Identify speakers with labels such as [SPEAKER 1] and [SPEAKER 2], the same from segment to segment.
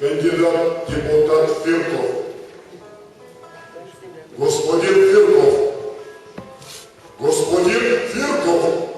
[SPEAKER 1] кандидат депутат Фирков. Господин Фирков. Господин Фирков.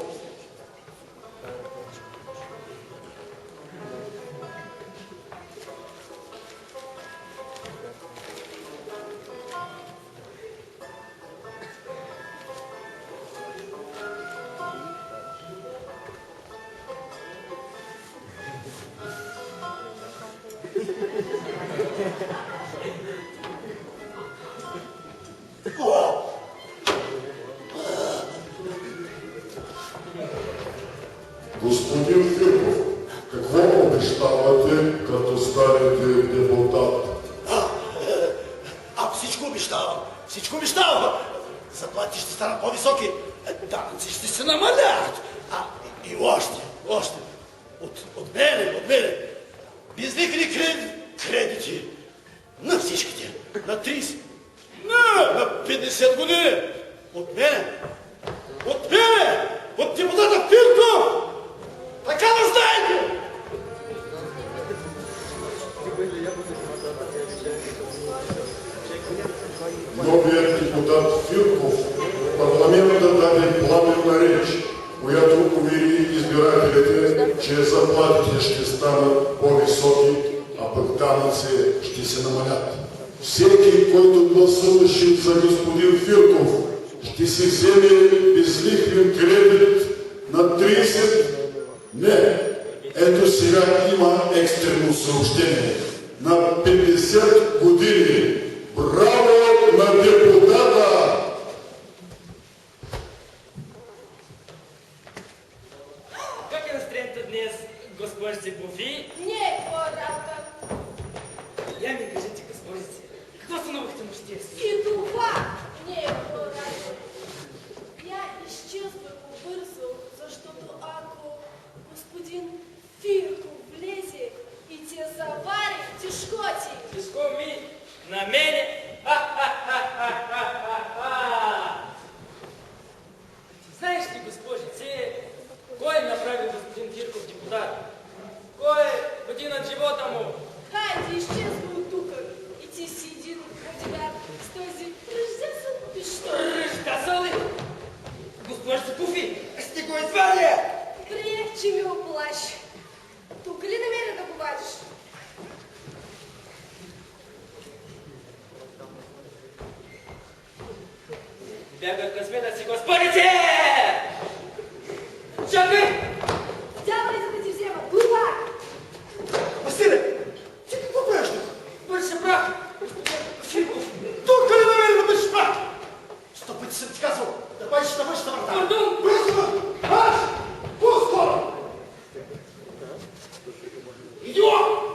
[SPEAKER 1] Господин Фирков, какво обещавате, като станете депутат?
[SPEAKER 2] Всичко обещавам. Всичко обещавам. Заплати ще станат по-високи. Данъци ще се намалят. И още. От мене. Безлихвени кредити. На всичките. На 30. На 50 години. От мене. От депутата Фирков. Така да знаете.
[SPEAKER 1] Новият депутат Фирков в парламента даде пламенна реч, която увери избирателите, че заплатите ще станат по-високи, а пък данъци ще се намалят. Всеки, който гласуваше за господин Фирков, ще си вземе безлихвен кредит на 30. Не, ето сега има екстрено съобщение. На 50 години. Браво на депутата!
[SPEAKER 3] Как е настроението днес, госпожице Буфи?
[SPEAKER 4] Не е твоя работа.
[SPEAKER 3] Я ми кажете, госпожице, какво са новите нощи?
[SPEAKER 4] И това не е твоя работа. Я изчезва побързо, защото ако господин Фирков влезе и те завари, тежко ти.
[SPEAKER 3] Тежко ми, на мене. Знаеш ли, госпожице, кой направи господин Фирков депутат? Кой е година живота му?
[SPEAKER 4] Хайде, изчезва от тук и ти си един кандидат с този ръждясъл пиштол.
[SPEAKER 3] Ръждясъл ли? Госпожице Буфи, ще го извадя!
[SPEAKER 4] Приех, че ми оплаши. Тук ли намеря да го вадиш?
[SPEAKER 3] Бяга късмета си, господице! Чакай!
[SPEAKER 4] Дявай, за да ти взема дума!
[SPEAKER 2] Василе, ти какво правиш тук?
[SPEAKER 3] Бърше прах! Фирков!
[SPEAKER 2] Тук ли намери да бъдеш прав? 100 пъти съм ти казвал да бъдеш на външната врата.
[SPEAKER 3] Пардон!
[SPEAKER 2] Бързо! Марш! По-скоро! Идиот!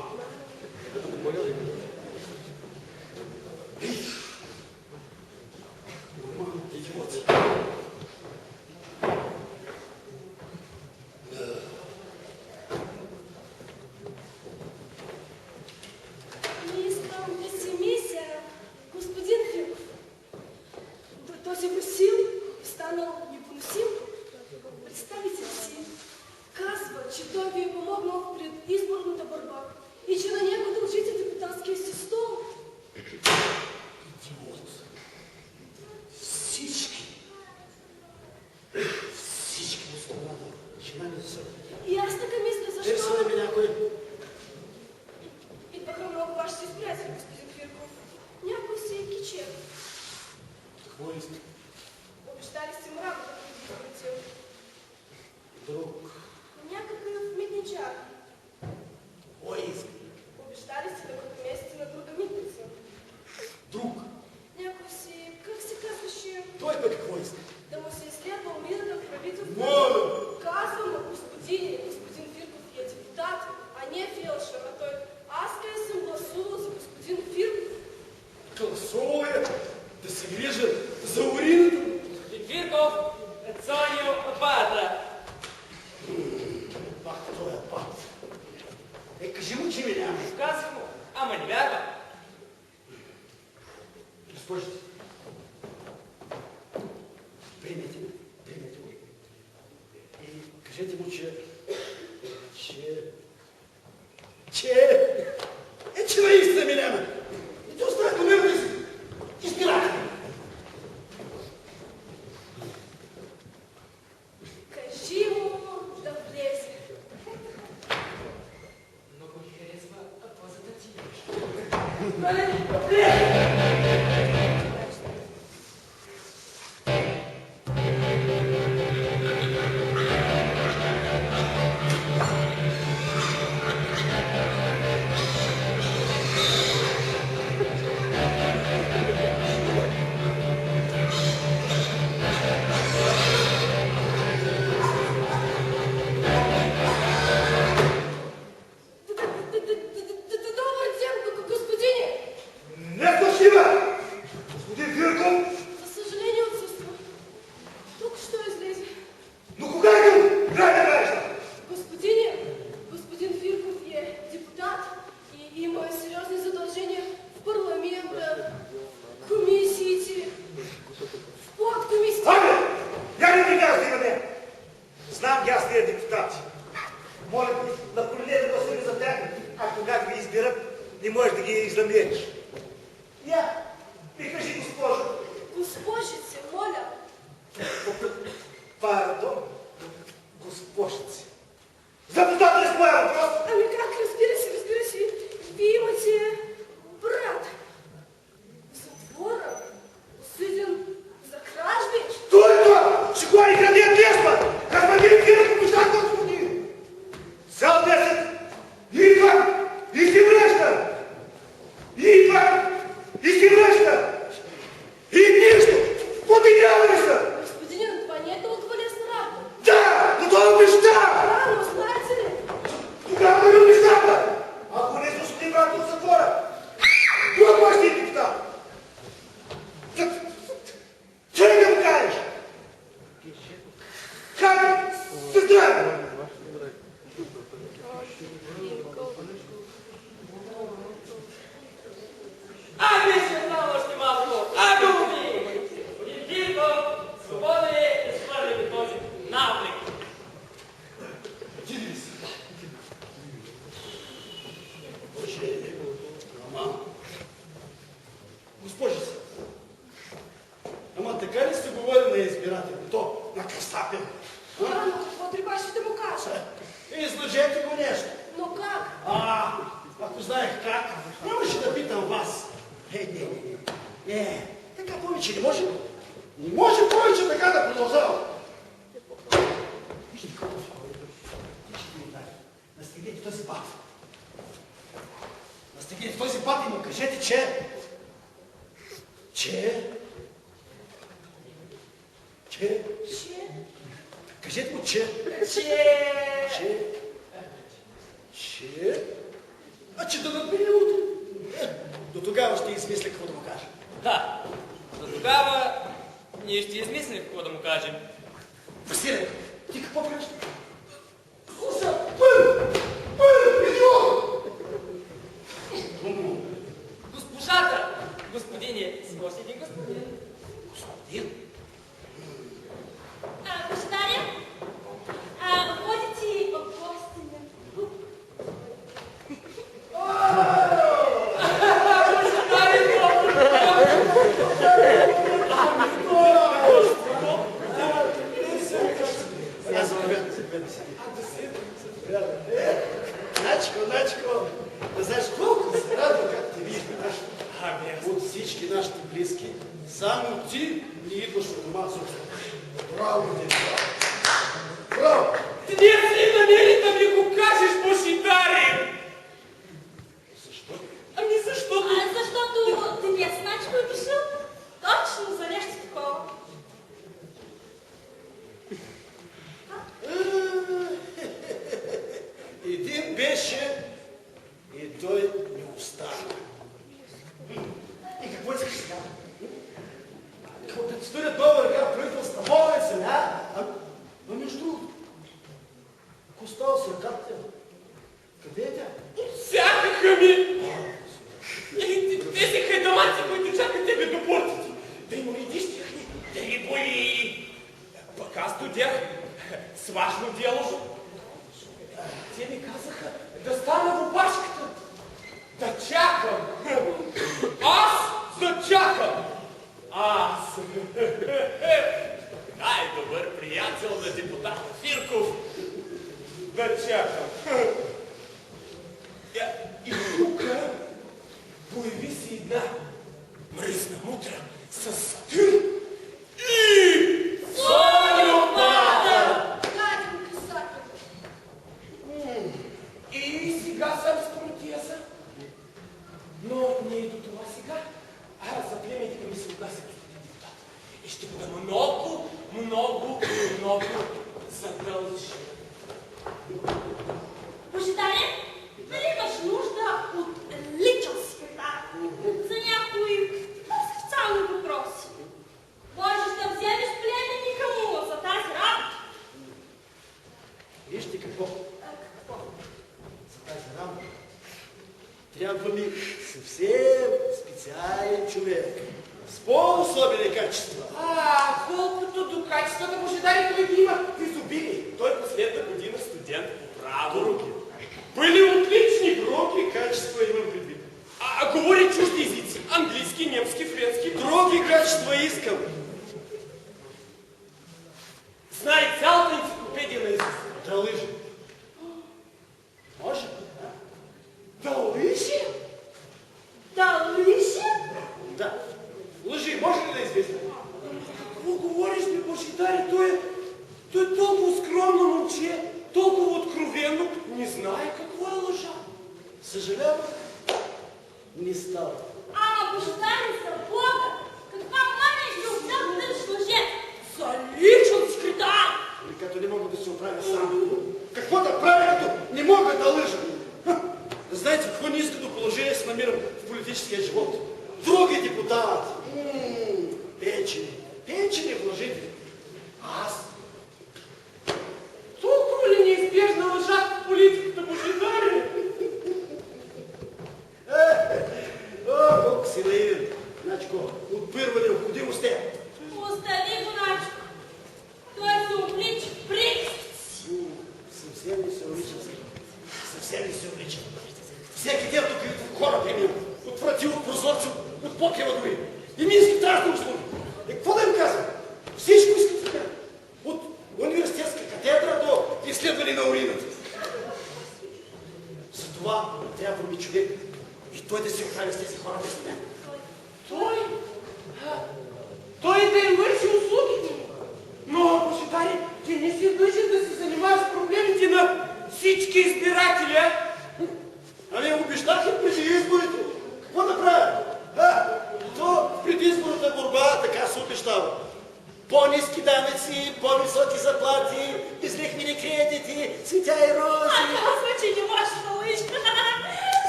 [SPEAKER 4] Не искам да си мисля, господин Фирков. Този Васил станал непоносим. Представите си, казва, че той ви е помогнал пред изборната борба и че на него дължите депутатския си стол.
[SPEAKER 2] Идиот! Всички му страдат. Жена ми са.
[SPEAKER 4] И аз така мисля,
[SPEAKER 2] Те са
[SPEAKER 4] защо...
[SPEAKER 2] ми някой.
[SPEAKER 4] Идваха много ваши избиратели, господин Фирков. Някой си е кичер.
[SPEAKER 2] Какво иска?
[SPEAKER 4] Обещали сте му работа преди изборите.
[SPEAKER 2] Друг.
[SPEAKER 4] Някакъв митничар.
[SPEAKER 2] Кой иска?
[SPEAKER 4] Обещали сте да го преместите на друга митница.
[SPEAKER 2] Друг.
[SPEAKER 4] Някой си, как се казваше,
[SPEAKER 2] Той пък какво иска?
[SPEAKER 4] да му се изследва умирата в правителството.
[SPEAKER 2] Моля!
[SPEAKER 4] Казвам на господин Фирков е депутат, а не фелшер, а той. Аз къде съм гласувал за господин Фирков.
[SPEAKER 2] Гласувал е да се грижа за урината.
[SPEAKER 3] Господин Фирков, Цоню от бата.
[SPEAKER 2] Пак той е пат. Кажи му, че ми няма.
[SPEAKER 3] Казах му, ама не вярва.
[SPEAKER 2] Госпожите, примете го. И кажете му, че си наистина, Милена. И ти остави до него да си избирателя.
[SPEAKER 4] Кажи му да влезе.
[SPEAKER 3] Много ми харесва позата ти.
[SPEAKER 4] Добър ден, господине.
[SPEAKER 2] Не спасибо! Господин Фирков!
[SPEAKER 4] За съжаление отсъства. Тук що излезе.
[SPEAKER 2] Но кога е към край на краища?
[SPEAKER 4] Господине, господин Фирков е депутат и има сериозни задължения в парламента, комисиите, в подкомисиите.
[SPEAKER 2] Абе! Я не ми казвате на мен! Знам ги аз тия депутати. Моля ти, на коленете да стои за тях, а когато ги избират, не можеш да ги излъмиеш. Я, ми кажи, госпожо.
[SPEAKER 4] Госпожице, моля.
[SPEAKER 2] Пардон, госпожице. Запознате ли с моя въпрос?
[SPEAKER 4] Ами как, разбира се. Вие имате брат. В затвора, осъден за кражби.
[SPEAKER 2] Стой това! Ще го и краде деспа! Господин Фирков, неща, господин! Цял 10! Идва! И си връща! Идва! И си връща! И нищо! Подигравали са!
[SPEAKER 4] Господин, това не е толкова лесна работа.
[SPEAKER 2] Да! Но това обеща!
[SPEAKER 4] Да, но знаете ли,
[SPEAKER 2] Тогава да обещата! Ако не слушате брат от затвора, това ще ти пита! Че не го кажеш? Как? Сестра!
[SPEAKER 3] Ами ще знам още малко. Думи! Господин Фирков, свободен е да свърли този навлек.
[SPEAKER 2] Госпожица, ама така ли сте говорили на избиратели? То на Кастапен?
[SPEAKER 4] да, но какво трябва ще му кажа?
[SPEAKER 2] Изложете го нещо.
[SPEAKER 4] Но как?
[SPEAKER 2] Ако знаех как, нямаше да питам вас. Не, така повече не може. Не може повече така да продължава. Вижте какво се ходи. Настигнете този пат. Настигнете този пат и му кажете, че... Кажете му, че... Че да напине утре. До тогава ще измисля какво да му кажа.
[SPEAKER 3] Да, до тогава ние ще измислим какво да му кажем.
[SPEAKER 2] Василе, ти какво правиш?
[SPEAKER 1] Слушай, идиот!
[SPEAKER 3] Госпожата! Господине, с още един господин.
[SPEAKER 2] Господин?
[SPEAKER 4] Господаря, водите в гости на...
[SPEAKER 2] Начко, да знаеш колко се радва, как те виждаш. От всички нашите близки, само ти не идваш от дома собствено. Браво, ти! Браво!
[SPEAKER 3] Ти си намери да ми го кажеш, Бошидари!
[SPEAKER 2] Защо?
[SPEAKER 3] Ами защото...
[SPEAKER 4] Защото денят с Начко е дошъл точно за нещо такова.
[SPEAKER 2] Един беше и той не остана. И какво искаш сега? Какво да ти стоят долу ръка правителства? Моля се, но между другото, ако става с ръката, къде е тя?
[SPEAKER 3] Всякаха ми! Тези хайдамаци, които чакат тебе до портите. Да има ли дищихни? Да ги боли! Пък аз додях с важно дело. Те ми казаха да стана в опашката, да чакам. да чакам. И тук появи се една мръсна мутра с стил и солюпата.
[SPEAKER 4] Гаден писател.
[SPEAKER 3] И сега съм с комитията. Но не е до това сега. Заплемените ми се отнася, господин депутат. И ще бъда много задължен.
[SPEAKER 4] Божидаре, дали имаш нужда от личен секретар за някои официални въпроси? Можеш да вземеш племенника му за тази работа.
[SPEAKER 5] Вижте какво.
[SPEAKER 4] Какво?
[SPEAKER 5] За тази работа трябва ми съвсем специален човек с по-особени качества.
[SPEAKER 3] Колкото до качествата, Божидаре, той ги има в изобилие. Той последна година студент по право.
[SPEAKER 5] Други.
[SPEAKER 3] Были отлични.
[SPEAKER 5] Други качества имам предвид.
[SPEAKER 3] Говори чужди езици. Английски, немски, френски.
[SPEAKER 5] Други качества искам.
[SPEAKER 3] Знае цялата енциклопедия на език.
[SPEAKER 5] Да лъжи. Може?
[SPEAKER 3] Да лъжи?
[SPEAKER 4] Да лише?
[SPEAKER 5] Да. Лъжи, може ли да известя?
[SPEAKER 3] Какво говориш, бе, Божидаре? Той е толкова скромно момче, толкова откровенно, не знае какво е лъжа.
[SPEAKER 5] Съжалявам. Не става.
[SPEAKER 4] Ама Божидаре, за Бога! Каква мания ще взел да бъдеш лъжец? За личен секретар!
[SPEAKER 5] Или като не мога да се оправя сам. Какво да правя, като не мога да лъжа? Да знаете какво ниското положение се намирам в политическия живот. Други депутати. Печени вложители. Аз.
[SPEAKER 3] Толкова ли неизбежна лъжа в политиката, Божидаре?
[SPEAKER 5] Колко си наивен. Начко, от първа необходимост е.
[SPEAKER 4] Остави го, Начко. Той се облича в прикс.
[SPEAKER 5] Съвсем не се обличам. Съвсем не се обличам. Всеки ден тук хора премина. От врати, от прозорци, от покева дори. И ми искат разни услуги. И какво да им казвам? Всичко искат така. От университетска катедра до изследване на урината. Затова трябва ми човек. И той да се оправи с тези хора без мен.
[SPEAKER 3] Той да им върши услугите. Но, Божидаре, ти не си длъжен да се занимаваш с проблемите на всички избиратели, а?
[SPEAKER 5] Ами обещах и преди изборите. Какво да правя? То в предизборната борба така се обещава. По-ниски данъци, по-високи заплати, безлихвени кредити, цветя и рози.
[SPEAKER 4] Казва, че не можеш да лъжиш.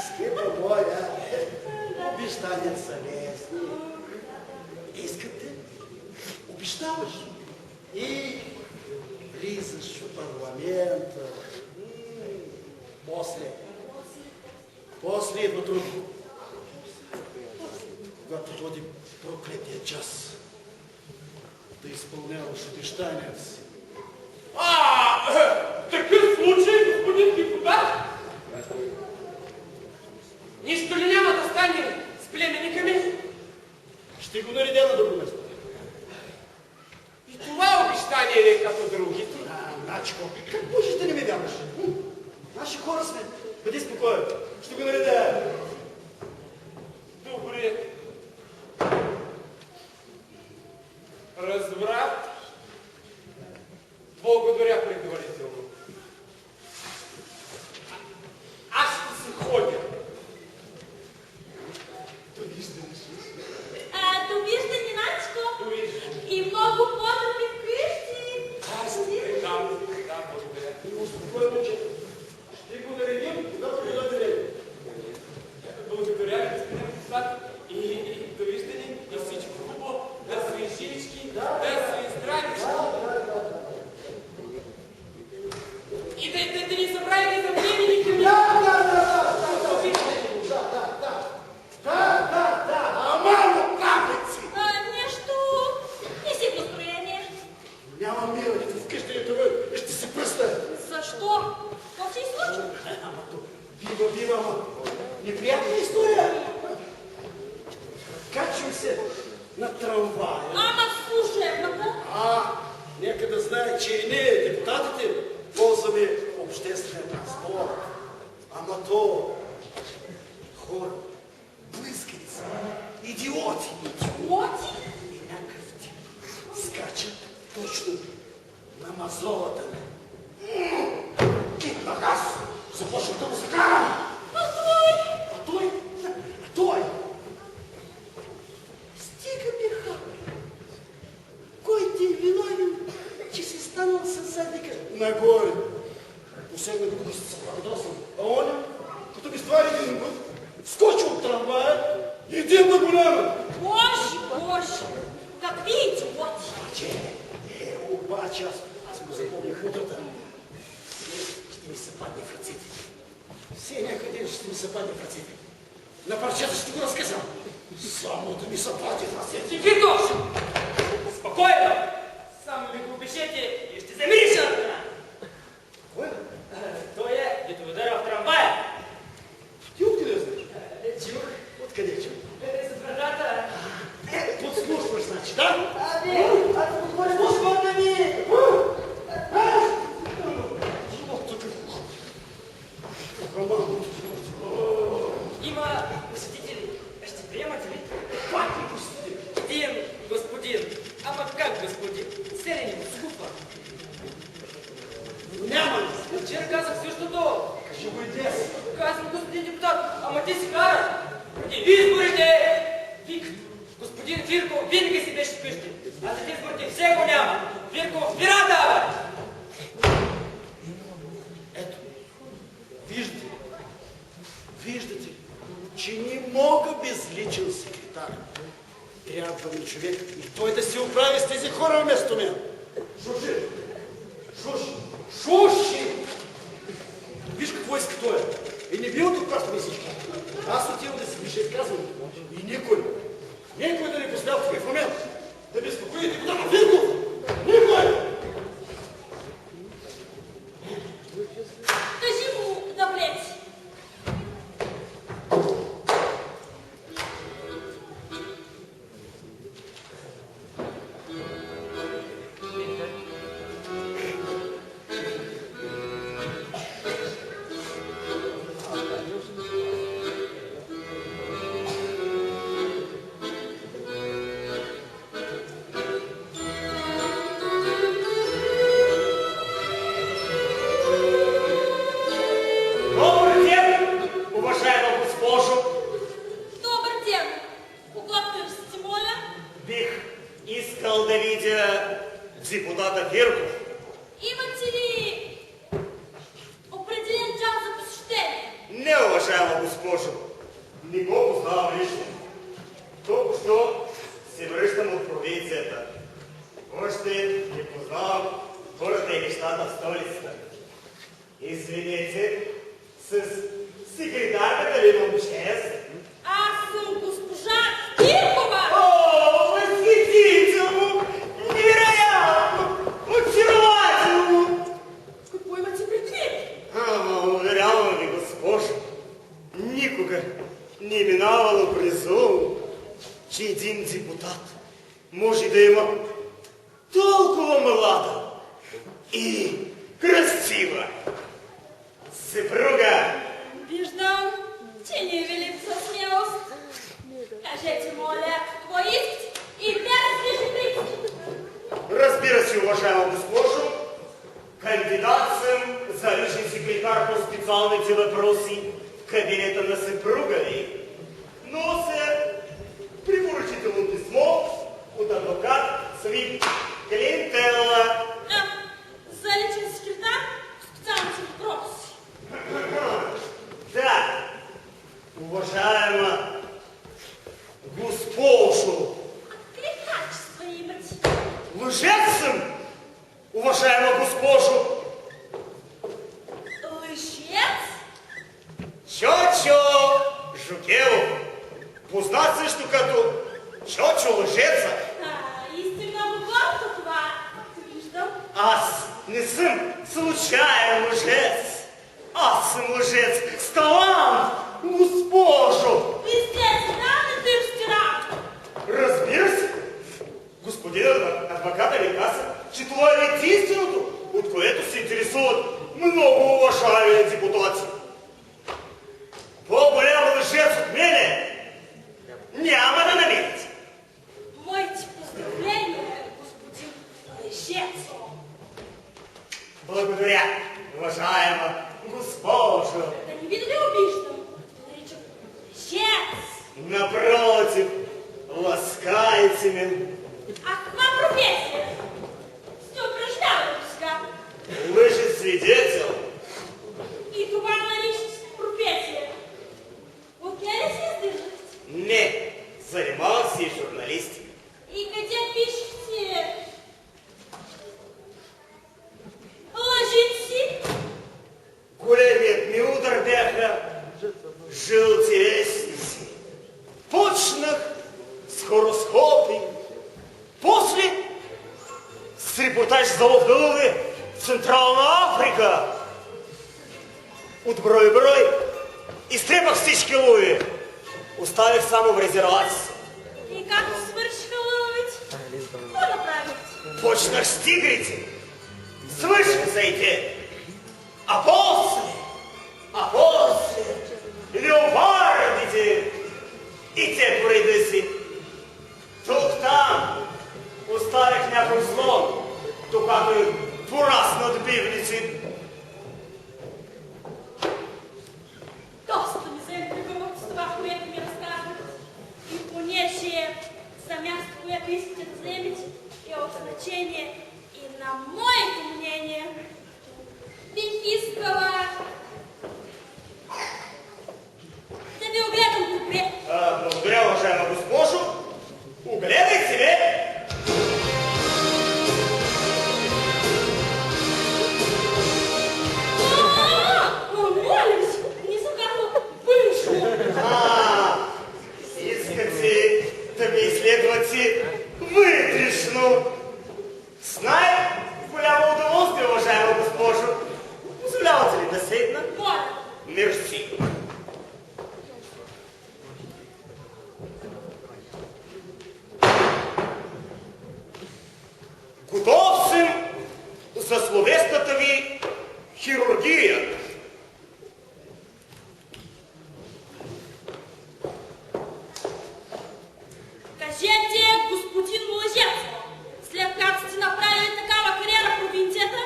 [SPEAKER 5] Скъпа моя, обещанията са лесни. Искате? Обещаваш. И влизаш в парламента. После идва друго. Когато ходи проклетия час да изпълняваш обещанията си.
[SPEAKER 3] Такъв случай, господин депутат? Нищо ли няма да стане с племенника ми?
[SPEAKER 5] Ще го наредя на друго место.
[SPEAKER 3] И това обещание не е като другите.
[SPEAKER 5] Начко, как можеш да не ми вярваш? Наши хора сме. Бъди спокоен. Ще го наредя.
[SPEAKER 3] Добре. Разбрах. Благодаря предварително. Аз ще се ходя.
[SPEAKER 4] Довиждане, Начко.
[SPEAKER 3] Довиждане.
[SPEAKER 4] И много по-добри къщи.
[SPEAKER 3] Аз ще там. Да, благодаря.
[SPEAKER 5] Успокой, момче. Ще го наредим, когато ви дойде време.
[SPEAKER 3] Благодаря, господин депутат. И довиждане. И всичко хубаво. Да сме живички, да сме здравички. И да ни забравите за племенника ми.
[SPEAKER 5] Амано, капеци!
[SPEAKER 4] Нещо не си в настроение.
[SPEAKER 5] Няма мира, вкъщи не това, ще се пръсна.
[SPEAKER 4] Защо? Какво се случи?
[SPEAKER 5] Бива, ама неприятна история. Качвам се на трамвая.
[SPEAKER 4] Ама служебната.
[SPEAKER 5] Нека да знае, че и ние, депутатите, ползваме обществен то хора, блискавици, идиоти.
[SPEAKER 4] Идиоти?
[SPEAKER 5] И някакъв тип скача точно на мазолата ми. И пак аз започнах да му се карам. А той? Стига ми хапи. Кой ти е виновен, че си станал със задника нагоре? Посегна докато се съпрадосвам. А оня, като ми ствари един път, скочи от трамвая и ден на голяма.
[SPEAKER 4] Боже, какви идиоти!
[SPEAKER 5] Обаче аз му запомнях утрата. Ще ми се падне в ръцете. Все някъде ще ми се падне в ръцете. На парчета ще го разказвам. Само да ми се падне в ръцете.
[SPEAKER 3] Вирков! Спокойно! Само ми го обещете и ще замириш на страна.
[SPEAKER 5] Кой?
[SPEAKER 3] Той е, дето ви ударя в трамвая.
[SPEAKER 5] Ти откъде знаеш?
[SPEAKER 3] Чух.
[SPEAKER 5] Откъде чух?
[SPEAKER 3] С вратата.
[SPEAKER 5] Подслушваш, значи, да?
[SPEAKER 3] Аз го говоря за живота ми. Има посетители. Ще приемате ли?
[SPEAKER 5] Какви посетители?
[SPEAKER 3] Един господин. Ама как господин? Селени от скупа.
[SPEAKER 5] Няма ли?
[SPEAKER 3] Вчера казах същото.
[SPEAKER 5] Кажи го и днес.
[SPEAKER 3] Казвам, господин депутат, ама ти си кара. Преди изборите викат. Господин Фирков винаги си беше вкъщи. А след изборите все го няма. Фирков спира дава.
[SPEAKER 5] Ето, виждате, че не мога без личен секретар. Трябва ми човек и той да се оправи с тези хора вместо мен. Шуши! Виж какво иска той. И не бил тук аз при всички. Аз отивам да си пише изказване. И никой да не посмял в такъв момент да безпокои депутата Вирков. Никой!
[SPEAKER 4] Кажи му да влезе.
[SPEAKER 2] депутата Фирков.
[SPEAKER 4] Имате ли определен час за посещение?
[SPEAKER 2] Не, уважаема госпожо, не го познавам лично. Току-що се връщам от провинцията. Още не познавам хората и нещата в столицата. Извинете, с секретарката ли имам чест?
[SPEAKER 4] Аз съм госпожа Фиркова!
[SPEAKER 2] О, възхитително! Невероятно! Очарователно!
[SPEAKER 4] Какво имате предвид?
[SPEAKER 2] Уверявам ви, госпожо, никога не е минавало през ум, че един депутат може да има толкова млада и красива съпруга.
[SPEAKER 4] Виждам, че ни ви липсва смелост. Кажете, моля, какво искате и бяга слушайте.
[SPEAKER 2] Разбира се, уважаема госпожо, кандидат съм за личен секретар по специалните въпроси в кабинета на съпруга ви. Нося препоръчително писмо от адвокат Свит Клинтела.
[SPEAKER 4] За личен секретар в специалните въпроси.
[SPEAKER 2] Да, уважаема госпожо.
[SPEAKER 4] Какви качества имате?
[SPEAKER 2] Лъжец съм, уважаема госпожо.
[SPEAKER 4] Лъжец?
[SPEAKER 2] Чочо Жукелов, познат също като Чочо Лъжеца.
[SPEAKER 4] И сте много гордо това. Виждам.
[SPEAKER 2] Аз не съм случайен лъжец. Аз съм лъжец с талант, госпожо.
[SPEAKER 4] Ви сте знали търсите работа.
[SPEAKER 2] Разбира се, господин адвоката ми каза, че това е единственото, от което се интересуват много уважаеми депутати. госпожо.
[SPEAKER 4] Да не видели обиждам? Наричам лжец.
[SPEAKER 2] Напротив, ласкаете меня.
[SPEAKER 4] А каква професия? Сте упражняли до сега.
[SPEAKER 2] Лжесвидетел.
[SPEAKER 4] И това наричате професия. От нея ли се издържахте?
[SPEAKER 2] Не, занимавам се и журналистика.
[SPEAKER 4] И къде пишете? Лъжици?
[SPEAKER 2] Големият ми удар бяха жълти вестници. Почнах с хороскопи. После с репортаж за лов на лъви в Централна Африка. От брой изтребах всички лъви. Оставих само в резервация.
[SPEAKER 4] И как свършиха лъвите? Какво направихте?
[SPEAKER 2] Почнах с тигрите. Свършиха се и те. А после леопардите. И те по реда си. Тук-там оставих някой слон, докато им пораснат бивници.
[SPEAKER 4] Доста ми се интригувах с това, което ми разказвате. И понеже за място, което искате да вземете, е от значение и на моето мнение, бих искала да ви огледам добре.
[SPEAKER 2] Благодаря, уважаема госпожо. Огледайте ме!
[SPEAKER 4] Моля ви се, не съм казала външно.
[SPEAKER 2] Искате да ме изследвате вътрешно. С най-голямо удоволствие, уважаема госпожо. Позволявате ли да седна?
[SPEAKER 4] Моля.
[SPEAKER 2] Мерси. Готов съм за словесната ви хирургия.
[SPEAKER 4] Кажете, господин лъжец, след като сте направили такава кариера в провинцията,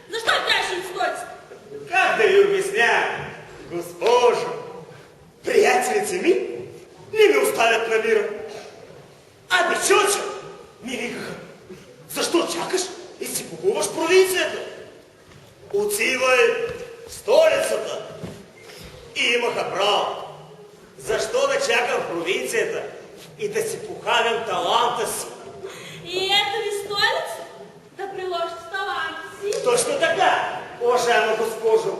[SPEAKER 4] защо трябваше да столицата?
[SPEAKER 2] Как да ви обясня, госпожо? Приятелите ми не ме оставят на мира. Абе, чоча, ми викаха. Защо чакаш и си купуваш провинцията? Отивай в столицата. И имаха право. Защо да чакам в провинцията и да си похалям таланта си?
[SPEAKER 4] И ето ви столица да приложите таланта си.
[SPEAKER 2] Точно така, уважаема госпожо.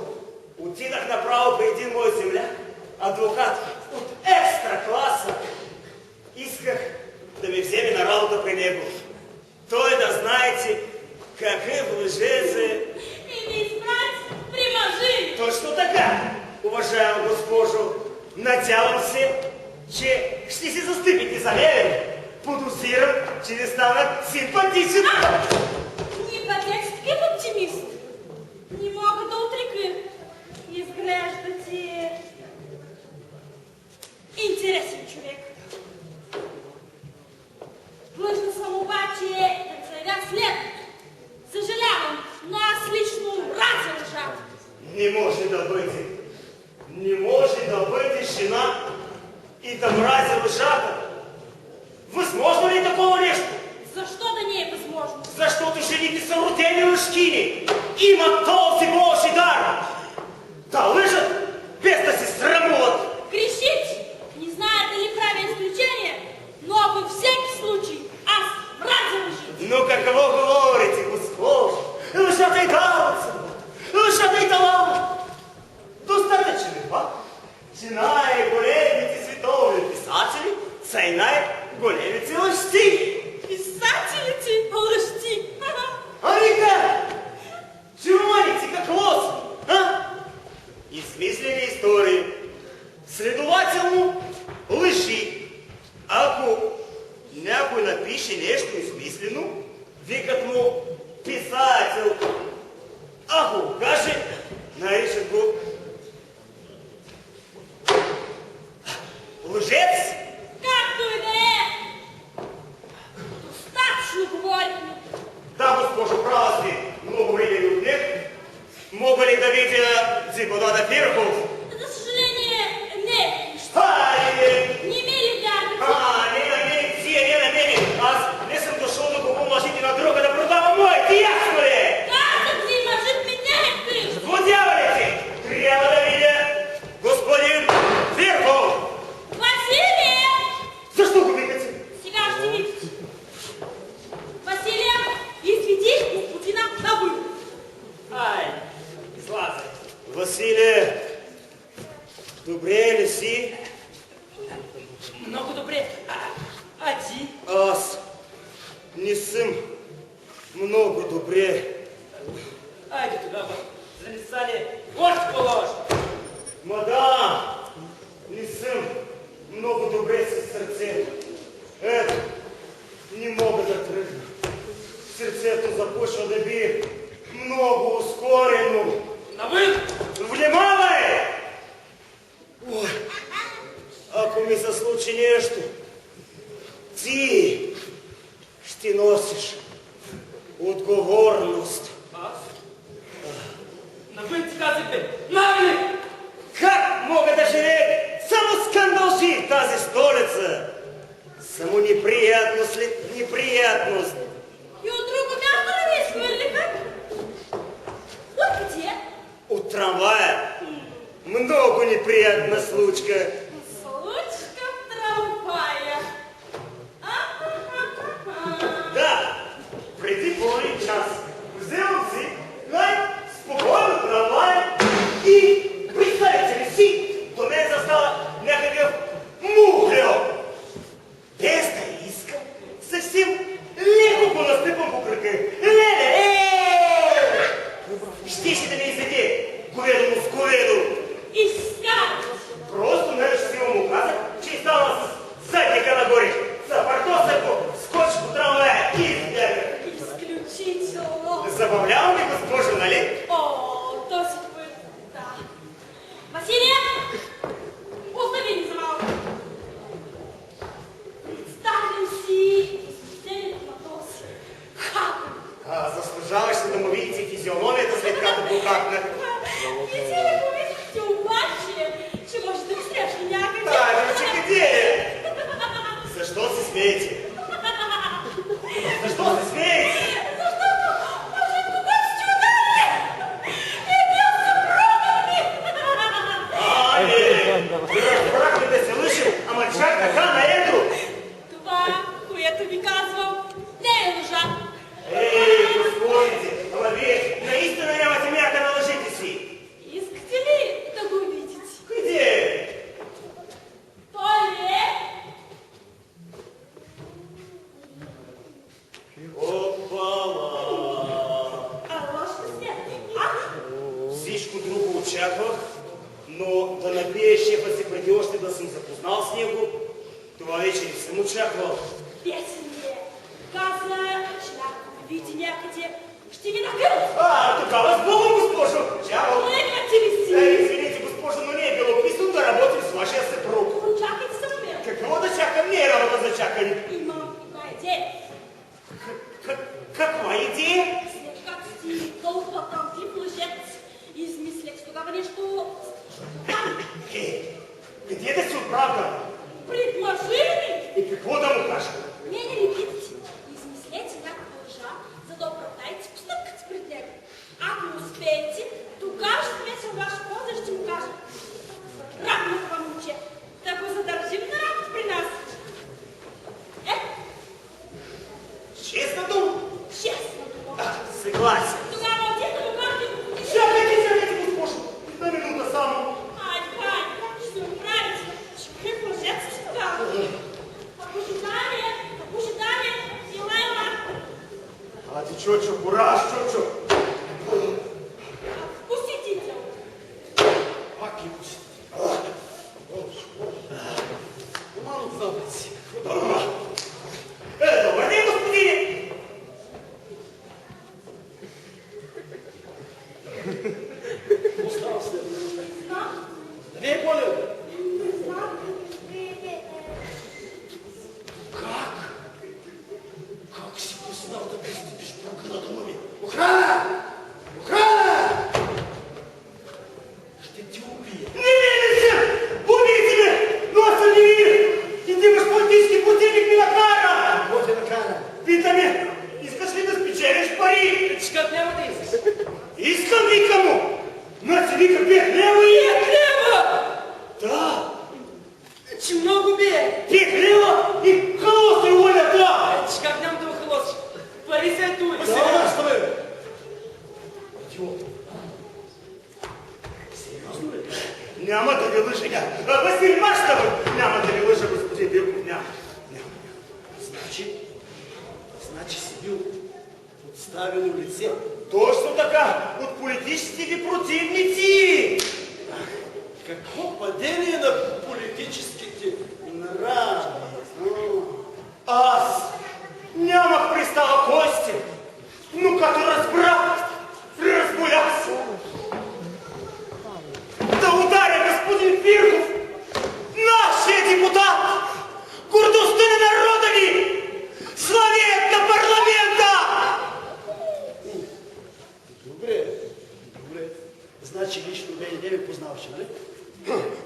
[SPEAKER 2] Отидах направо при един мой земляк, адвокат от екстра класа. Исках да ме вземе на работа при него. Той да знаете какъв лъжец е.
[SPEAKER 4] И ви изпрати при мъжи.
[SPEAKER 2] Точно така, уважаема госпожо. Надявам се, че ще се застъпите за мен. Подозирам, че не станат симпатичен.
[SPEAKER 4] Не бъдете такъв оптимист. Не мога да отрека. Изглеждате интересен човек. Длъжна съм обаче да заявя следното. Съжалявам, но аз лично мразя лъжата.
[SPEAKER 2] Не може да бъде. Не може да бъде жена и да мрази лъжата. Възможно ли е такова нещо?
[SPEAKER 4] Защо да не е възможно?
[SPEAKER 2] Защото жените са родени лъжкини. Имат този Божи дар. Да лъжат, без да се срамуват.
[SPEAKER 4] Грешите! Не знаете ли правя изключение? Но във всеки случай аз мразя лъжите.
[SPEAKER 2] Но какво говорите, госпожо? Лъжата е талант. Лъжата е талант. Достатъчен е факт, че най-големите световни писатели са и най-големите лъжци.
[SPEAKER 4] Писателите лъжци.
[SPEAKER 2] Ами как? Чуманици какво са? Измислени истории. Следователно, лъжи. Ако някой напише нещо измислено, викат му писател. Ако го каже, наричат го лъжец.
[SPEAKER 4] Както и да е. Достатъчно говорихме.
[SPEAKER 2] Да, госпожо, права сте. Много време ми отнех. Мога ли да видя дзипа господа Фирхов.
[SPEAKER 1] За сожаление, не.
[SPEAKER 2] Стали!
[SPEAKER 1] Не имели вярвати.
[SPEAKER 2] Не намери. Аз не съм дошъл да го помложите на друга да продава моите, ясно ли?
[SPEAKER 1] Казах ти, мъжът ми не е пиш.
[SPEAKER 2] Водявайте! Трябва да видя господин Фирхов.
[SPEAKER 1] Василия!
[SPEAKER 2] Защо го викате?
[SPEAKER 1] Сега ще видите. Василия, изведи господина навън.
[SPEAKER 3] Ай, излазай.
[SPEAKER 2] Василе, добре ли си?
[SPEAKER 3] Много добре. А ти?
[SPEAKER 2] Аз не съм много добре.
[SPEAKER 3] Айде тогава, за не стане още по-лошо.
[SPEAKER 2] Мадам, не съм много добре със сърцето. Ето, не мога да тръгна. Сърцето започва да бие много ускорено.
[SPEAKER 3] Навън!
[SPEAKER 2] Внимавай! Ой, ако ми се случи нещо, ти ще носиш отговорност.
[SPEAKER 3] Аз? Навън ти казахте! Навън!
[SPEAKER 2] Как мога да живее само скандалши в тази столица? Само неприятност след неприятност.
[SPEAKER 1] И от друго място ли ви изхвърлиха? Откъде?
[SPEAKER 2] От трамвая. Много неприятна случка.
[SPEAKER 1] Случка в трамвая.
[SPEAKER 2] Да, преди половин час вземам си най-спокойно трамвая и представете ли си, до мен застава някакъв мухльо. Без да искам, съвсем леко го настъпвам по кръка. Щеше да ме изведе говедо му с говедо.
[SPEAKER 1] Изкарат.
[SPEAKER 2] Просто най-щастиво му казах, че стана с задника нагоре. Запартоса го, скочи по трамвая и избяга.
[SPEAKER 1] Изключително.
[SPEAKER 2] Забавлявам ли, госпожо, нали?
[SPEAKER 1] О, този път, да. Василия, остави ни за малко. Представям си изпитението на този хапен.
[SPEAKER 2] Заслужаваше да му видите физиономията, след като похапнах.
[SPEAKER 1] Не си не помислихте обаче, че може да ви срещне някъде.
[SPEAKER 2] Че къде е? Защо се смеете? Защо се смеете?
[SPEAKER 1] Защото мъжът, когато сте ударили, е бил съпруга ми.
[SPEAKER 2] Разбрахме да се лъжим, ама чак така на едро.
[SPEAKER 1] Това, което ви казвам, не е лъжа.
[SPEAKER 2] Госпожите, ама вие наистина нямате мяка на лъжите си.
[SPEAKER 1] Искате ли да го видите?
[SPEAKER 2] Къде е?
[SPEAKER 1] Той ли е?
[SPEAKER 2] Опала!
[SPEAKER 1] Ало, ще смяте.
[SPEAKER 2] Всичко друго очаквах, но да набие шефа си преди още да съм запознал с него, това вече не съм очаквал.
[SPEAKER 1] Песен ли е? Каза, че ако ме види някъде, ще ви нагърна.
[SPEAKER 2] Тогава с Богом, госпожо! Чао!
[SPEAKER 1] Легнете ли си?
[SPEAKER 2] Извините, госпожо, но не е било писано да работим с вашия съпруг.
[SPEAKER 1] Почакайте се на мен.
[SPEAKER 2] Какво да чакам? Не е работа за чакане.
[SPEAKER 1] Имам една идея.
[SPEAKER 2] Каква идея?
[SPEAKER 1] След като си толкова тъмтив лъжец, измислях с тогава нещо...
[SPEAKER 2] Къде да се оправдам?
[SPEAKER 1] Предложи ми!
[SPEAKER 2] И какво да му кажа?
[SPEAKER 1] Мене ли питате? Измислете някаква лъжа, за да оправдаете постъпката си пред него. Ако успеете, тогава ще смесвам ваша полза и ще му кажа. Равно това момче, да го задържим на работа при нас.
[SPEAKER 2] Честна дума?
[SPEAKER 1] Честно дума.
[SPEAKER 2] Съгласен.
[SPEAKER 1] Тогава отида да го кажете.
[SPEAKER 2] Чакайте, госпожо. Една минута само.
[SPEAKER 1] Айде, как ще се оправите? Човек лъжец си тогава. Ако ще даме, Илайла.
[SPEAKER 2] Ти, чочо, кураж, чочо.
[SPEAKER 1] Посетител.
[SPEAKER 2] Пак и посетител. Малко забавци. Добър ден, господине!
[SPEAKER 5] Остава след.
[SPEAKER 1] Знам.
[SPEAKER 5] Да не е болен.
[SPEAKER 1] Не знам.
[SPEAKER 5] Как си посмял да пристъпиш прага на дома ми? Охрана! Охрана! Ще
[SPEAKER 2] вика 5 лева и...
[SPEAKER 3] 5 лева!
[SPEAKER 2] Да,
[SPEAKER 3] Че много бе!
[SPEAKER 2] 5 лева и халостай, Оля, да!
[SPEAKER 3] Че как няма да го халосиш? Пари се ето!
[SPEAKER 5] Да, да, бе! Идиот! Сериозно ли?
[SPEAKER 2] Няма да ви лъжа, Василий, марш бе! Няма да ви лъжа, господин Бирков, няма.
[SPEAKER 5] Значи си бил подставено лице.
[SPEAKER 2] Точно така, от политическите ви противници.
[SPEAKER 5] Какво падение на политическите нрави?
[SPEAKER 2] Аз нямах представа кой сте, но като разбрах, разболях се. Да ударя господин Бирков, нашия депутат, гордостта на народа ни, славият на парламента!
[SPEAKER 5] Добре. Значи лично не ме познаваше, нали?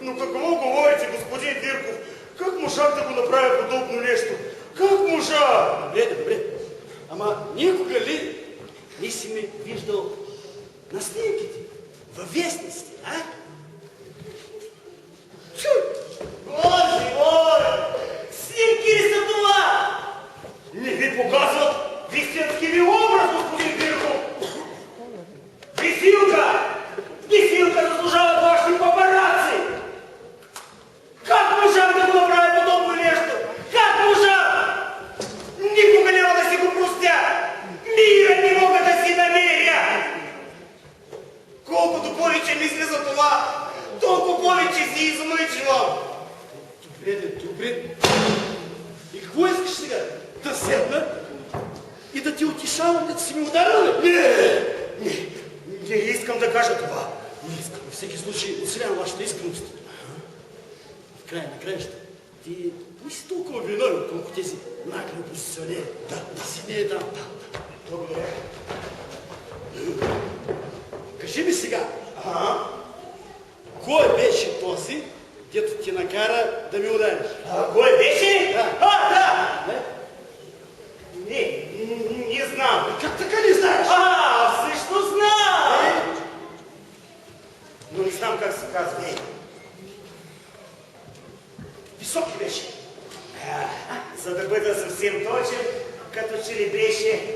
[SPEAKER 2] Но какво говорите, господин Бирков? Как можах да го направя подобно нещо? Как можа?
[SPEAKER 5] Добре. Ама никога ли не си ме виждал на снимките, във вестниците, а?
[SPEAKER 2] Боже мой! Снимки ли са това? Не ви показват истински ви образ, господин Бирков! Висилка заслужават ваши папараци! Как можах да го направя подобно нещо? Как можах? Никога няма да си го простя! Мира не мога да си намеря! Колкото повече мисля за това, толкова повече си измъчвам!
[SPEAKER 5] Добре. И какво искаш сега? Да седна и да ти утешавам, да си ми ударил ли?
[SPEAKER 2] Не искам да кажа това.
[SPEAKER 5] Не искам. Във всеки случай оценявам вашата искреност. В края на краища, ти не си толкова виновен, колко тези нагли опозиционери. Да си не е дам.
[SPEAKER 2] Благодаря.
[SPEAKER 5] Кажи ми сега, кой беше този, дето ти накара да ми удариш?
[SPEAKER 2] Кой беше?
[SPEAKER 5] Да.
[SPEAKER 2] Да!
[SPEAKER 5] Не?
[SPEAKER 2] Не знам.
[SPEAKER 5] Как така не знаеш?
[SPEAKER 2] Всъщност знам! Но не знам как се казва.
[SPEAKER 5] Високи беше.
[SPEAKER 2] За да бъда съвсем точен, като че ли беше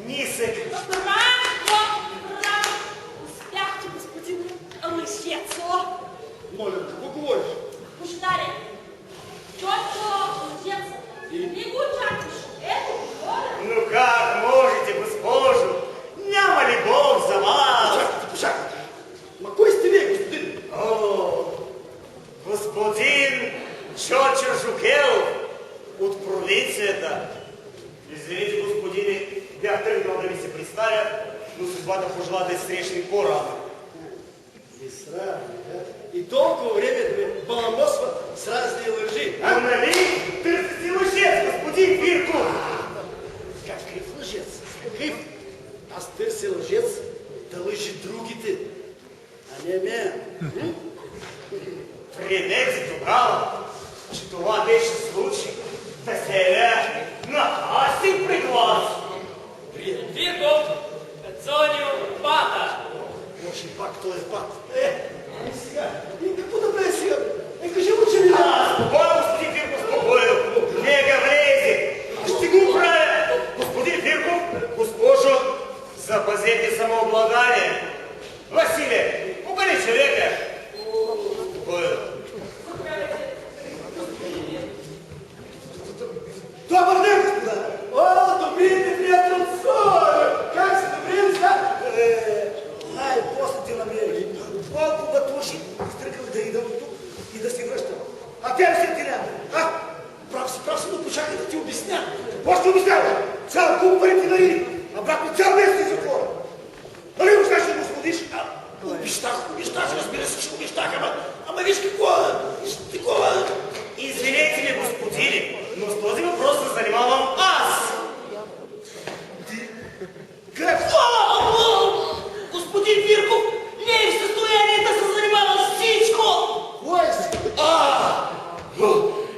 [SPEAKER 2] нисък.
[SPEAKER 1] Браво! Успяхте, господин лъжецо!
[SPEAKER 5] Моля, какво говориш?
[SPEAKER 1] Бождаре, чойко лъжеца. Не го очакваш. Ето, говоря.
[SPEAKER 2] Но как можете, госпожо? Няма ли Бог за вас?
[SPEAKER 5] Почакайте. Ма кой сте вие, господин?
[SPEAKER 2] Господин Чочо Жукел от провинцията. Извините, господине, бях тръгнал да ви се представя, но съдбата пожела да се срещне по-рано.
[SPEAKER 5] И толкова време да ме баламосва с разни лъжи.
[SPEAKER 2] Нали? Търси си лъжец, господин Бирков!
[SPEAKER 5] Какъв лъжец? Какъв? Аз търся лъжец да лъжи другите, а не мен.
[SPEAKER 2] Предете тогава, че това беше случай да се явя на кастинг пред вас.
[SPEAKER 3] Бирков, Цонио, Пата!
[SPEAKER 5] Може пак този пат. И сега, и какво да прави сега? Кажи му, че ми да.
[SPEAKER 2] Спокойно, господин Бирков, спокойно. Не га влезе. Ще го правя. Господин Бирков, госпожо, запазете самообладание. Василе, покани човека. Спокойно.
[SPEAKER 5] Добър ден, господа! Добрите приятел! Как се добри ли сега? После ти намери. Колко батуши стръкал да идам тук и да си връщам. А тя се ти няма. Прав си, но почакай да ти обясня.
[SPEAKER 2] Какво ще обяснява? Цял куп пари ти дарили, а брат ми цял месец ти затвора. Нали го ще го освободиш?
[SPEAKER 5] Обещах, разбира се, че обещах, ама виж какво, такова.
[SPEAKER 2] Извинете ми, господине, но с този въпрос се занимавам аз.
[SPEAKER 5] Какво? Господин Бирков не е в състояние да се занимава с всичко! Кой си?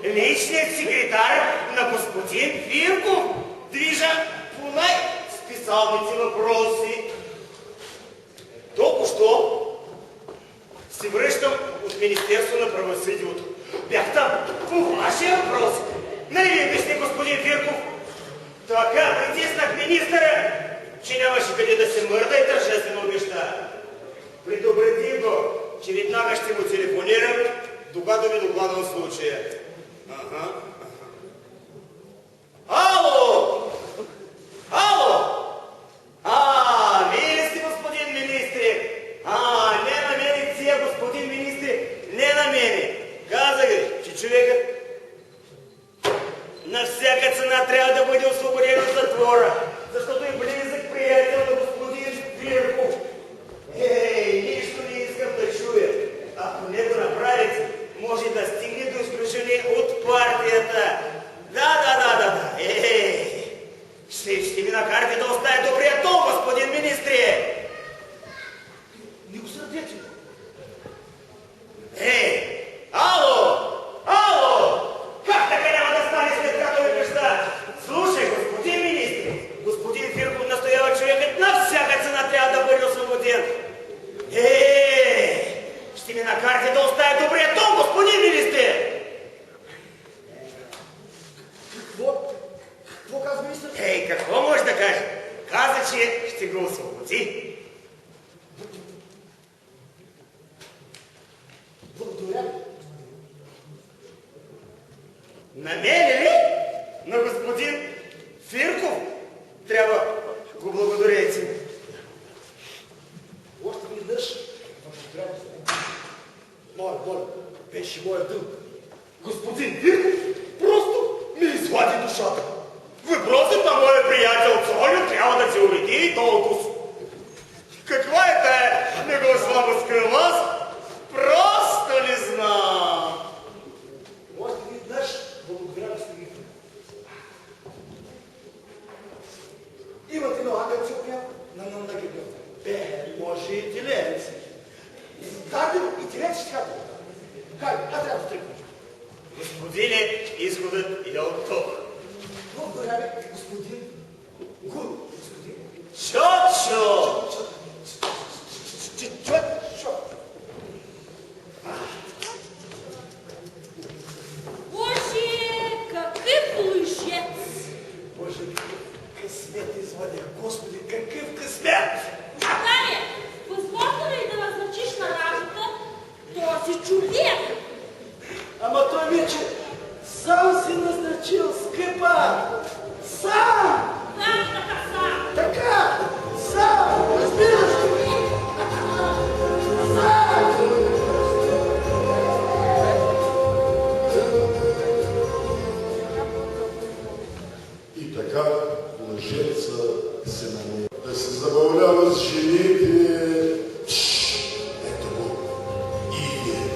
[SPEAKER 2] Личният секретар на господин Бирков движа по най-специалните въпроси. Министерство на правосъдието. Бях там по вашия въпрос. Нали ви обясни господин Фирков? Така притиснах министъра, че нямаше къде да се мърда и тържествено обеща. Предупредих го, че веднага ще му телефонирам, докато ви докладвам случая. Ага. Ало! Ало! Вие ли сте, господин министре? Не на мене тия, господин министре, не на мене. Казах ви, че човекът на всяка цена трябва да бъде освободен от затвора, защото е близък приятел на господин Фирков. Нищо не искам да чуя. Ако не го направите, може да стигне до изключение от партията. Да. Ще ми накарате да оставя добрия тон, господин министре.
[SPEAKER 5] Не го сърдете.
[SPEAKER 2] Ало! Как така няма да стане след като ви кръща? Слушай, господин министр, господин Фирков настоява човекът на всяка цена трябва да бъде освободен. Ще ми накарате да оставя добрия тон, господин министр.
[SPEAKER 5] Какво казва министър?
[SPEAKER 2] Какво може да каже? Каза, че ще го освободи.
[SPEAKER 5] Благодаря.
[SPEAKER 2] На мене ли? На господин Фирков? Трябва го благодарите.
[SPEAKER 5] Още веднъж. Моля, беше моя дълг.
[SPEAKER 2] Господин Фирков просто ми извади душата. Въпросът на моя приятел Цоню трябва да се уреди и толкова. Каква е тая негова слабост към вас? Просто не знам.
[SPEAKER 5] Още веднъж. Благодаря, господин Фирков. Имате едно агънце опрямо на гребена.
[SPEAKER 2] Може и телец.
[SPEAKER 5] Дайте го и телец ще хапи. Хайде, аз трябва да тръгвам.
[SPEAKER 2] Господине, изходът е от тук.
[SPEAKER 5] Благодаря ви, господин. Господин.
[SPEAKER 2] Чочо!
[SPEAKER 1] Боже, какъв лъжец!
[SPEAKER 5] Боже, късмет извадя. Господи, какъв късмет!
[SPEAKER 1] Галя, възможно ли да назначиш на работа този човек?
[SPEAKER 5] Ама той вече сам си назначил, скъпа! Сам!
[SPEAKER 1] Така сам.
[SPEAKER 5] Така! Сам! Разбираш ли? Сам!
[SPEAKER 6] И така лъжеца се намира. Да се забавлява с жените. Ето го. И вие.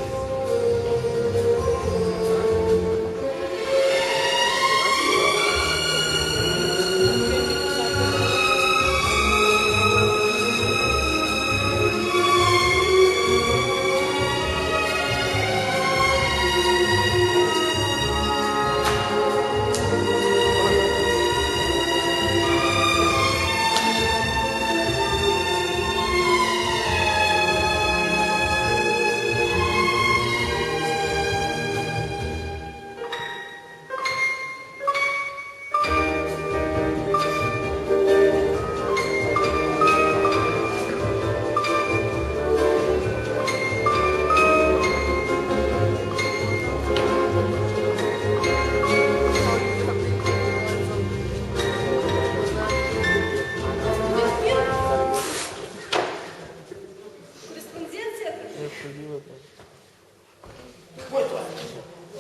[SPEAKER 5] Какво е това?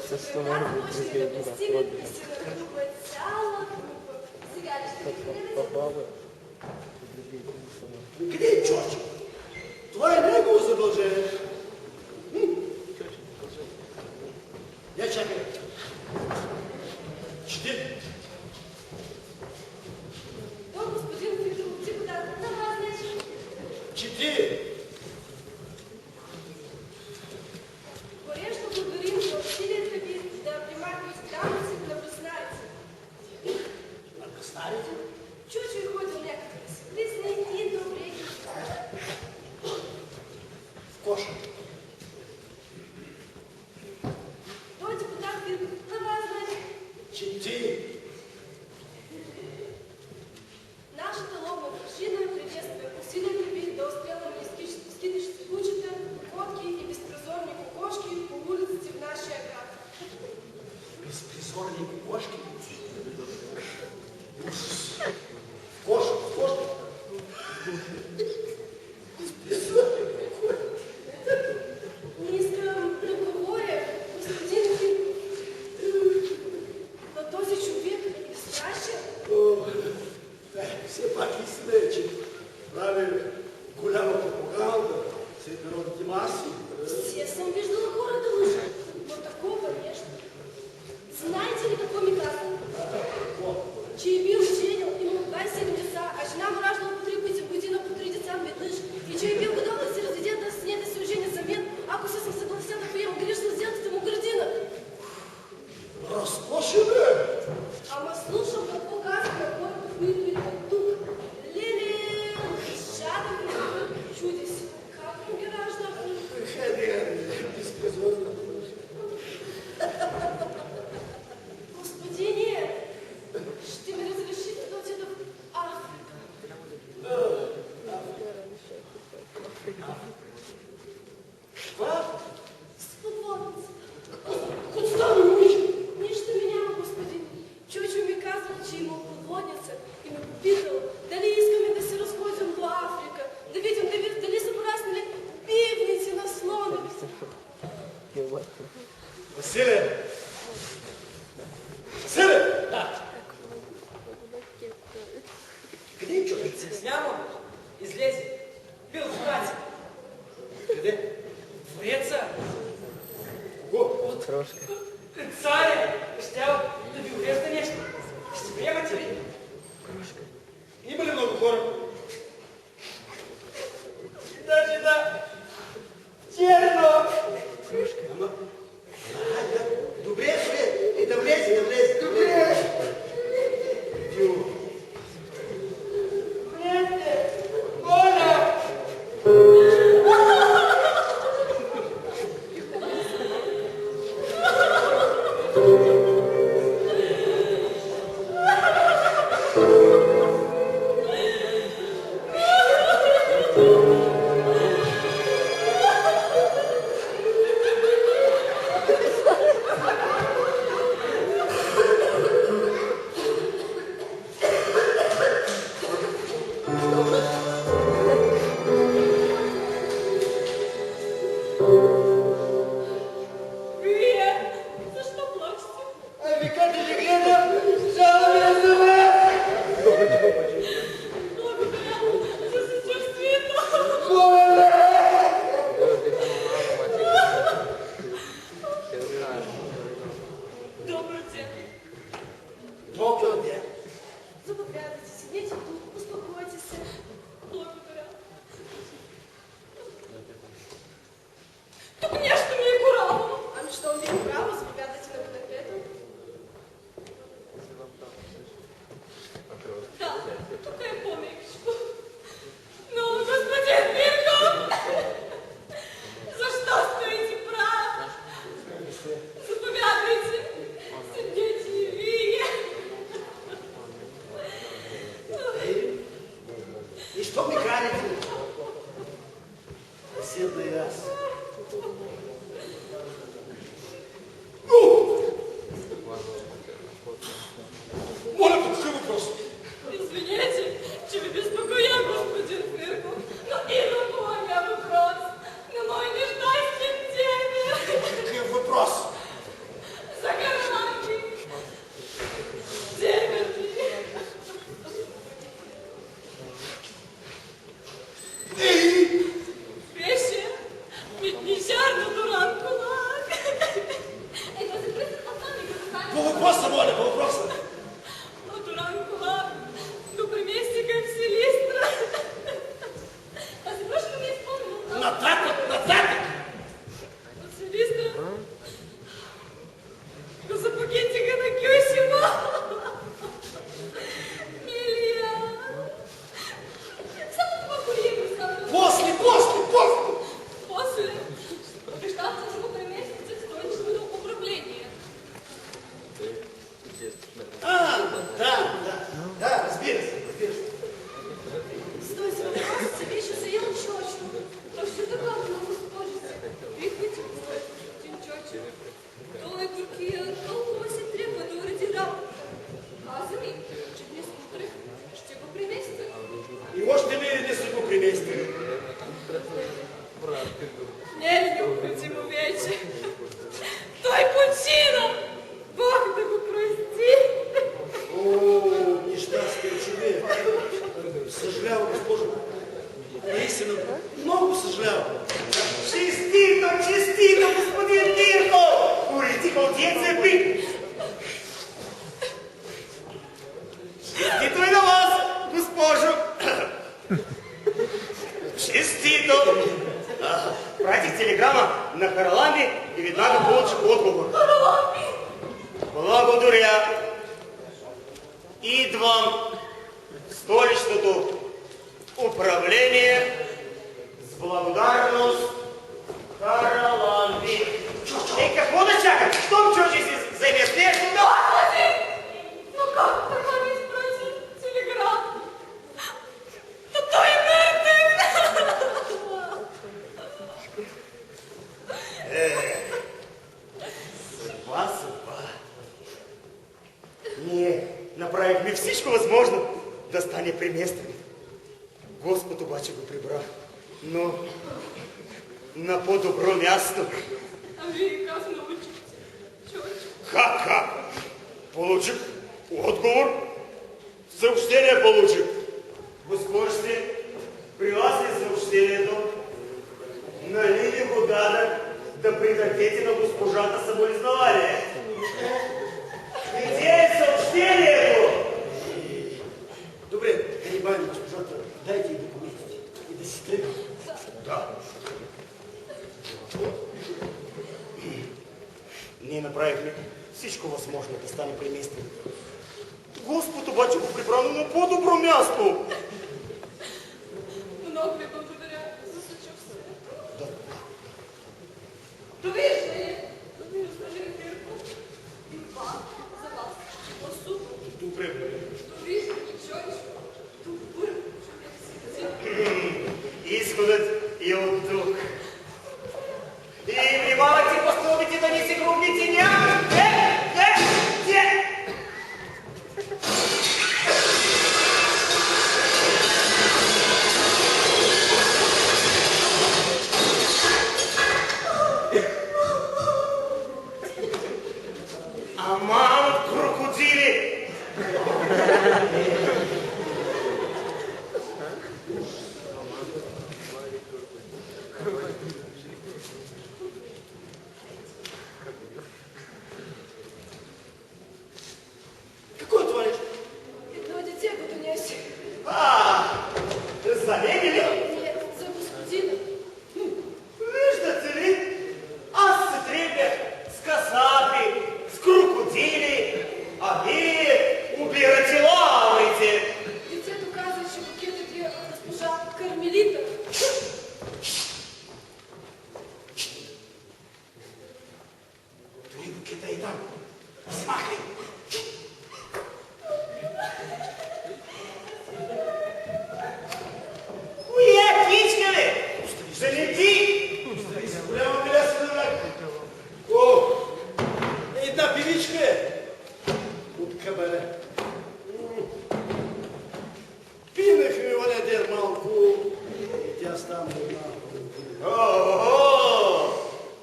[SPEAKER 4] Секретар може да пристигне да си наръгува цяла група. Сега ли ще ви привезе?
[SPEAKER 5] Къде е Чорчо? Това е негово задължение. Я чакай. Чети.
[SPEAKER 4] О, господин Фирков, ти го даде на вас нещо.
[SPEAKER 5] Чети.
[SPEAKER 4] Горещо благодарим за усилията ви да примахнете данъците на бръснарите.
[SPEAKER 5] На кръснарите?
[SPEAKER 4] Чучо е ходил някъде да се близне и добре ги
[SPEAKER 5] Каква?
[SPEAKER 4] Свободница.
[SPEAKER 5] Кот стана, момиче?
[SPEAKER 4] Нищо ми няма, господин. Чучо ми каза, че има подводница и ме попитал дали искаме да се разходим до Африка, да видим дали са пораснали пивници на слоновете.
[SPEAKER 5] Василе! Василе! Да. Къде е човек?
[SPEAKER 3] Няма. Излезе. Бил в брати.
[SPEAKER 5] Къде?
[SPEAKER 3] Двореца.
[SPEAKER 5] Кого?
[SPEAKER 3] Царя. Щял да ви урежда нещо. Ще приемате ли?
[SPEAKER 5] Има ли много хора?
[SPEAKER 3] Даже да. Черно.
[SPEAKER 5] Ама... Добре, да влезе. Добре. Тю.
[SPEAKER 3] Влезте. Моля. Вие защо плачете?
[SPEAKER 5] Ами като ще гледам, само ме разуме!
[SPEAKER 1] Благодаря за съчувствието. Добро ден.
[SPEAKER 5] Добър ден.
[SPEAKER 4] Заповядайте, седите тук, успокойте се.
[SPEAKER 1] Благодаря. Тук нещо ми е коравно.
[SPEAKER 4] Ами щом ви е право, заповядайте на канапето.
[SPEAKER 1] Да, тук е по-мекичко. Но, господин Мирков, защо стоите прав? Заповядайте. Седете и вие.
[SPEAKER 5] И що ми каните? Седна и аз.
[SPEAKER 3] Моля, по какъв въпрос?
[SPEAKER 1] Извинете, че ви безпокоя, господин Фирков, но имам по моя въпрос на мой нещастен дядя.
[SPEAKER 5] Какъв въпрос?
[SPEAKER 1] За гаранти. Дядя ми. Беше митничарното ранколак. Ето се пресъпасаме, като стане.
[SPEAKER 5] По въпроса, моля, по въпроса.
[SPEAKER 1] От ранколак до премести към Силистра. А се връща ми изпълнено.
[SPEAKER 5] Нататък!
[SPEAKER 1] От Силистра до запагетига на Кюсима. Милия. Само това поем остана.
[SPEAKER 5] После!
[SPEAKER 1] После обещавам се да го преместите в столичното управление.
[SPEAKER 5] Да, разбира се.
[SPEAKER 4] С този въпрос се беше заел Чочо. То ще така много госпожице. Викайте го, господин Чочо. Той Туркия толкова се трябва да уреди работа. Каза ми, че днес утре ще го преместя.
[SPEAKER 5] И още ли не са го преместили?
[SPEAKER 1] Не е необходимо вече. Той почина. Бог да го прости.
[SPEAKER 5] О, нещастен човек. Съжалявам, госпожо. Наистина, много съжалявам.
[SPEAKER 2] Честито, господин Мирков! Уредих аудиенция при... Честито и на вас, госпожо! Честито! Пратих телеграма на Харлами и веднага получих отговор.
[SPEAKER 1] Харлами!
[SPEAKER 2] Благодаря. Идвам в столичното управление с благодарност Хараламби. Какво да чакам? Щом чужи си займе с нещо, да...
[SPEAKER 1] Господи! Но как така ми изпрати телеграм? То той е мъртъв!
[SPEAKER 2] всичко възможно да стане преместено. Господ обаче го прибра, но на по-добро място.
[SPEAKER 4] А вие как научихте, чочо?
[SPEAKER 2] Как? Получих отговор. Съобщение получих. Госпожите, при вас е съобщението. Нали ви го дадах да придадете на госпожата съболезнование? Где е съобщението?
[SPEAKER 5] Добре, да ни бавим госпожата, дайте и документите и да си тръгнем.
[SPEAKER 2] Да. Ние направихме всичко възможно да стане преместено. Господ обаче го прибра на по-добро място.
[SPEAKER 4] Много ви благодаря за случив се.
[SPEAKER 2] Да.
[SPEAKER 4] Довиждане, Вирко. И това за вас. Осуд.
[SPEAKER 2] Добре.
[SPEAKER 4] Довиждане, чочо. Добър човек си.
[SPEAKER 2] Изходът е от тук. И внимавайте по стълбите да не се гробните няма. Аман, крокодили!
[SPEAKER 5] Какво е това нещо?
[SPEAKER 4] Едно дете го донесе.
[SPEAKER 2] Залени ли?
[SPEAKER 4] Нет, за господина.
[SPEAKER 2] Виждате ли? Аз се требях с касапи, с крокодили, а вие убирате лаврите.
[SPEAKER 4] Детето каза, че букетът е госпожа Кармелита.
[SPEAKER 5] Той букета е там. Смахай!
[SPEAKER 2] Коя птичка, бе? Да не ти!
[SPEAKER 5] Голяма миляса на враг. О, една певичка е. От кабаре. Пинах ми валядер малко и тя стана една.
[SPEAKER 2] О,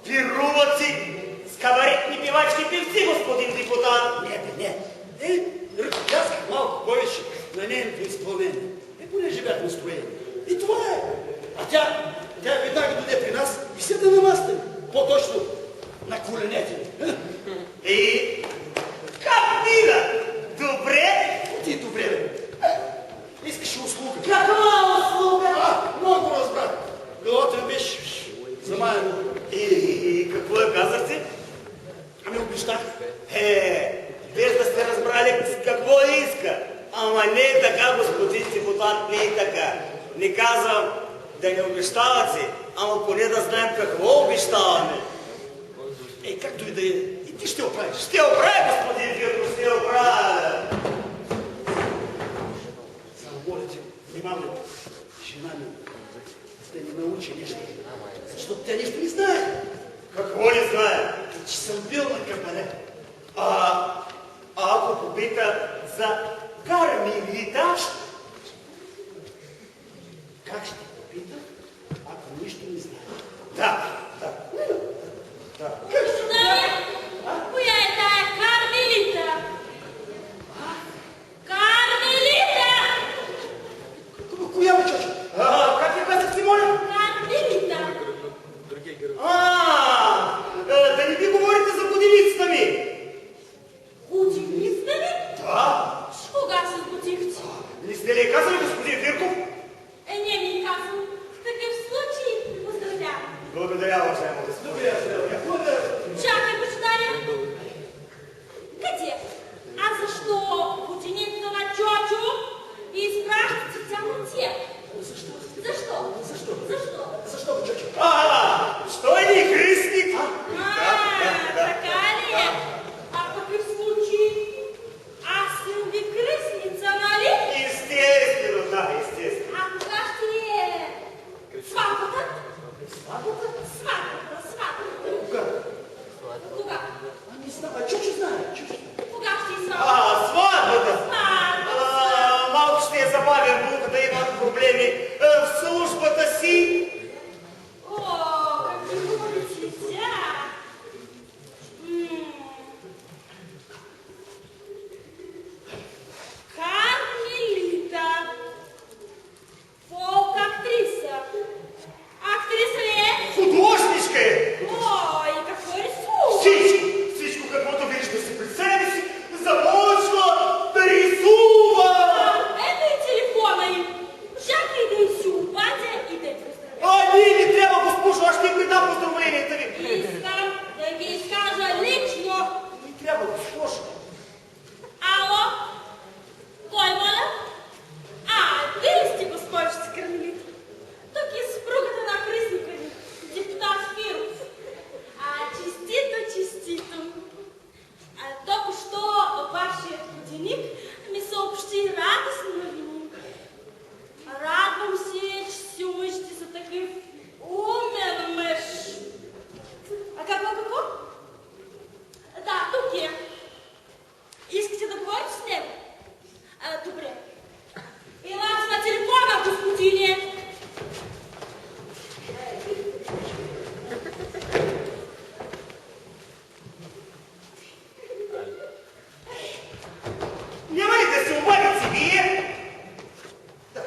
[SPEAKER 2] пируват си с кабаретни певачки певци, господин депутат.
[SPEAKER 5] Не. Ръкоплясках малко повече на нейното изпълнение. Понеже бях настроени. И това е. А тя веднага дойде при нас и седа на масата. По-точно на коленете ми.
[SPEAKER 2] И как мина? Добре?
[SPEAKER 5] Ти добре, бе. Искаше услуга.
[SPEAKER 2] Каква услуга?
[SPEAKER 5] Много разбрах. Главата ми беше замаяна.
[SPEAKER 2] И какво я казахте?
[SPEAKER 5] Ами обещах.
[SPEAKER 2] Без да сте разбрали какво иска. Ама не е така, господин депутат, не е така. Не казвам да не обещавате, ама поне да знаем какво обещаваме.
[SPEAKER 5] Както и да е, и ти ще оправиш.
[SPEAKER 2] Ще оправя, господин Фирков, ще оправя.
[SPEAKER 5] Само моля те, внимавай, жена ми да ни научи нещо. Защото тя нещо не знае.
[SPEAKER 2] Какво не знае?
[SPEAKER 5] Че съм бил на кабаре.
[SPEAKER 2] А ако попита за Кармелита?
[SPEAKER 5] Как ще попита, ако нищо не знае?
[SPEAKER 2] Да.
[SPEAKER 1] Коя е тая Кармелита? Кармелита!
[SPEAKER 5] Коя бе, чочо?
[SPEAKER 2] Как я казахте, моля?
[SPEAKER 1] Кармелита!
[SPEAKER 2] Да не ви говорите за годиницата ми.
[SPEAKER 1] Годиницата ли?
[SPEAKER 2] Да.
[SPEAKER 1] Кога се сгодихте?
[SPEAKER 2] Не сте ли казали, господин Фирков?
[SPEAKER 1] Не ми казвам. В такъв случай ви поздравявам.
[SPEAKER 2] Благодаря, уважаема господа.
[SPEAKER 1] Чакай, почитая. Къде? А защо ученицата на Чочо изпращат социално тия? Защо?
[SPEAKER 5] Защо бе, чочо?
[SPEAKER 2] Що е ни христник?
[SPEAKER 1] Така ли е? А в такъв случай аз съм ви кръстница, нали?
[SPEAKER 2] Естествено, да, естествено.
[SPEAKER 1] А кога ще ви е сватбата? Сватбата. Кога?
[SPEAKER 5] Не знам, чочо знае.
[SPEAKER 1] Кога ще е сватбата?
[SPEAKER 2] Сватбата.
[SPEAKER 1] Сватбата.
[SPEAKER 2] забавен бух, да имат проблеми в службата си.
[SPEAKER 1] О, какви хубави цветя! Кармелита. Фолк-актриса. Актриса ли е?
[SPEAKER 2] Художничка е.
[SPEAKER 1] О, и какво рисува?
[SPEAKER 2] Всичко, каквото вижда си пред себе си, започва да рисува.
[SPEAKER 1] Ето и телефона им. Чакай да им си обадя и да я поздравя.
[SPEAKER 2] Не трябва, госпожо, аз ще им предам поздравленията ви.
[SPEAKER 1] Искам да ги изкажа лично.
[SPEAKER 2] Не трябва, госпожо.
[SPEAKER 1] Ало? Кой, моля? Вие сте, госпожица Кармелита. Тук е съпругата на кръстника ни, депутат Фиров. Честито. Току-що вашият годинник ми съобщи радостни новини. Радвам се, че си умъжите за такъв умен мъж. Какво? Да, тук е. Искате да говорите с него? Добре. Елаш на телефона, господине.
[SPEAKER 2] Няма ли да се обадите вие? Да.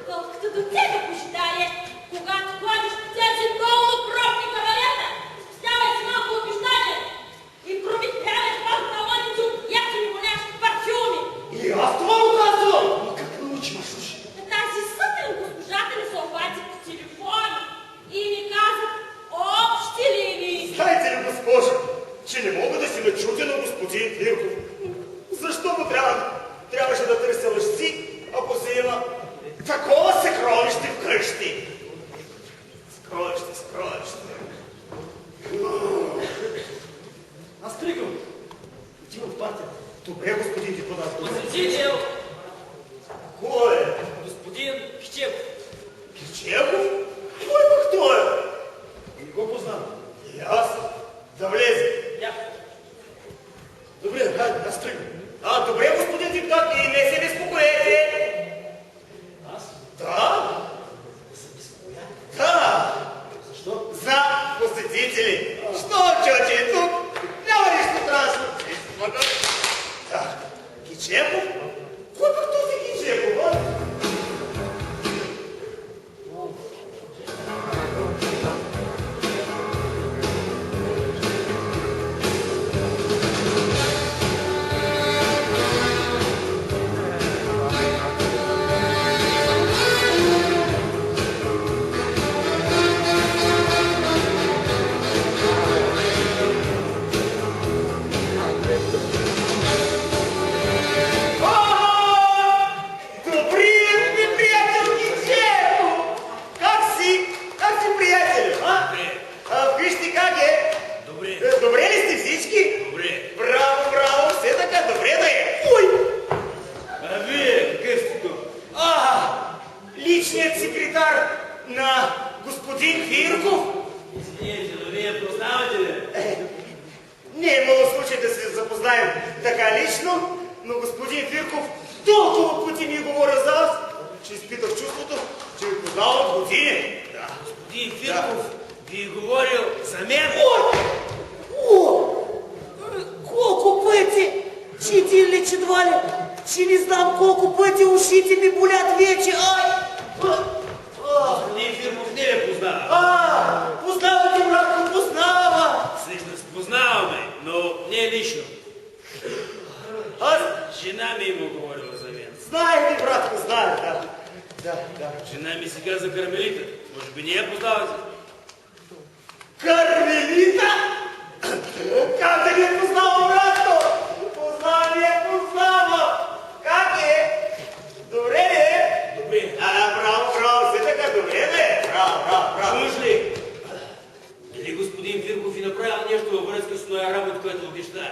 [SPEAKER 1] Колкото до тебе, пожитание, когато ходиш по тези долу пробни кавалета, ставай с малко обиждане и промитяваш малко на лъдите от ясни молящи парфюми.
[SPEAKER 2] И аз това го казвам. Но как научи, слушай?
[SPEAKER 1] Тази сутрин госпожата ми се обади по телефона и ми каза общи линии.
[SPEAKER 2] Знаете ли, госпожо, че не мога да си начутя на господин Фирков? Защо му трябваше да търся лъжци, ако се има такова съкровище вкъщи? Съкровище.
[SPEAKER 5] Аз тръгвам. Отивам в партията.
[SPEAKER 2] Добре, господин депутат.
[SPEAKER 3] Посетител,
[SPEAKER 2] Кой е?
[SPEAKER 3] господин Хчев.
[SPEAKER 2] Кирчеков? Кой пък той е?
[SPEAKER 5] Не го познавам.
[SPEAKER 2] И аз да влезе.
[SPEAKER 5] Добре, хайде, аз тръгвам.
[SPEAKER 2] Добре, господин депутат, и не се безпокоете.
[SPEAKER 5] Аз?
[SPEAKER 2] Да?
[SPEAKER 5] Да се безпокоя.
[SPEAKER 2] Да.
[SPEAKER 5] Защо?
[SPEAKER 2] За посетители. Що, чоче, е тук? Няма нищо страшно. Да. Кичеков? Кой пък този Кичеков, а? Добрият ми приятел Кичеков! Как си? Как си, приятелю, а? Вижте как е.
[SPEAKER 3] Добре.
[SPEAKER 2] Добре ли сте всички?
[SPEAKER 3] Добре.
[SPEAKER 2] Браво, все така, добре да е. Ой!
[SPEAKER 3] А вие, какъв сте тук?
[SPEAKER 2] Личният секретар на господин Фирков.
[SPEAKER 3] Извините, но вие познавате ли?
[SPEAKER 2] Не е имало случай да се запознаем така лично, но господин Фирков толкова пъти ми говоря за вас, че изпитах чувството, че ви познавам от години. Да.
[SPEAKER 3] Господин Фирков ви е говорил за мен.
[SPEAKER 7] Колко пъти? Че един ли, че два ли? Че не знам колко пъти ушите ми болят вече.
[SPEAKER 3] Господин Фирков не я познава.
[SPEAKER 7] Познавате, братко, познава.
[SPEAKER 3] Всъщност познаваме, но не лично. Жена ми му говорила за мен.
[SPEAKER 2] Знаем ли, братко, знаем, да.
[SPEAKER 3] Жена ми се каза Кармелита. Може би не я познавате?
[SPEAKER 2] Кармелита? Как да не познавам, братко? Познавам. Как е? Добре ли е?
[SPEAKER 3] Добре.
[SPEAKER 2] Браво, все така, добре ли? Браво.
[SPEAKER 3] Чуш ли? Дали господин Фирков и направил нещо във връзка с това работа, което обеща?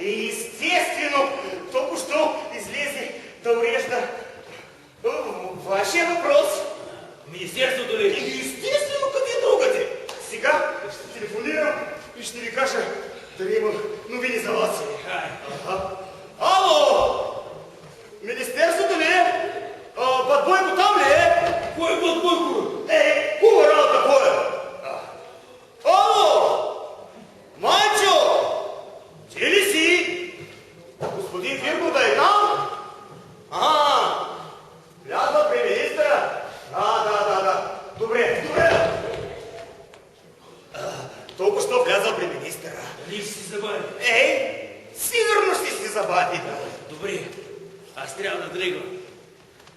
[SPEAKER 2] Естествено, току-що излезе Добре, вашия въпрос.
[SPEAKER 5] Министерството ли?
[SPEAKER 2] Естествено, къде другаде. Сега ще телефонирам и ще ви кажа дали има новини за вас. Ало! Министерството ли е? Бат Бойко там ли е?
[SPEAKER 5] Кой е Бат Бойко?
[SPEAKER 2] Хубава работа, кой е? Ало! Манчо! Ти ли си? Господин Фирков да е там? Влязва при министъра? Да. Добре. Толкова що влязва при министъра.
[SPEAKER 5] Дали ще се забави?
[SPEAKER 2] Сигурно ще се забави.
[SPEAKER 5] Добре, аз трябва да тръгвам.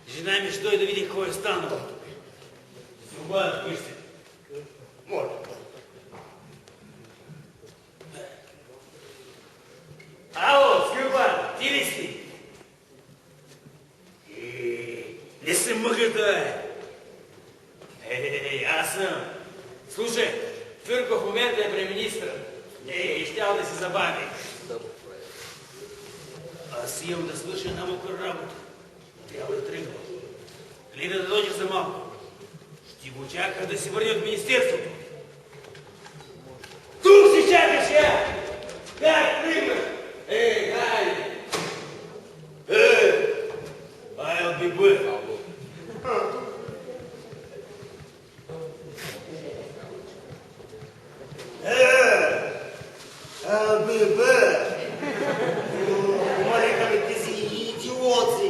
[SPEAKER 5] Жена ми ще дойде да види какво е станало. Забавят, кой сте?
[SPEAKER 2] Моля.
[SPEAKER 5] Ало, Скърбан, ти ли си? Не се мъгата, аз съм. Слушай, Фирко в момента е при министра. Щял да се забави. Аз имам да свърша една мокра работа. Трябва да тръгвам. Гледа да дойде за малко. Ще го чака да се върне от министерството. Тук си чакаш я! Как тръгна? Хайде! I'll be good.
[SPEAKER 2] Маленька ми тези идиоти.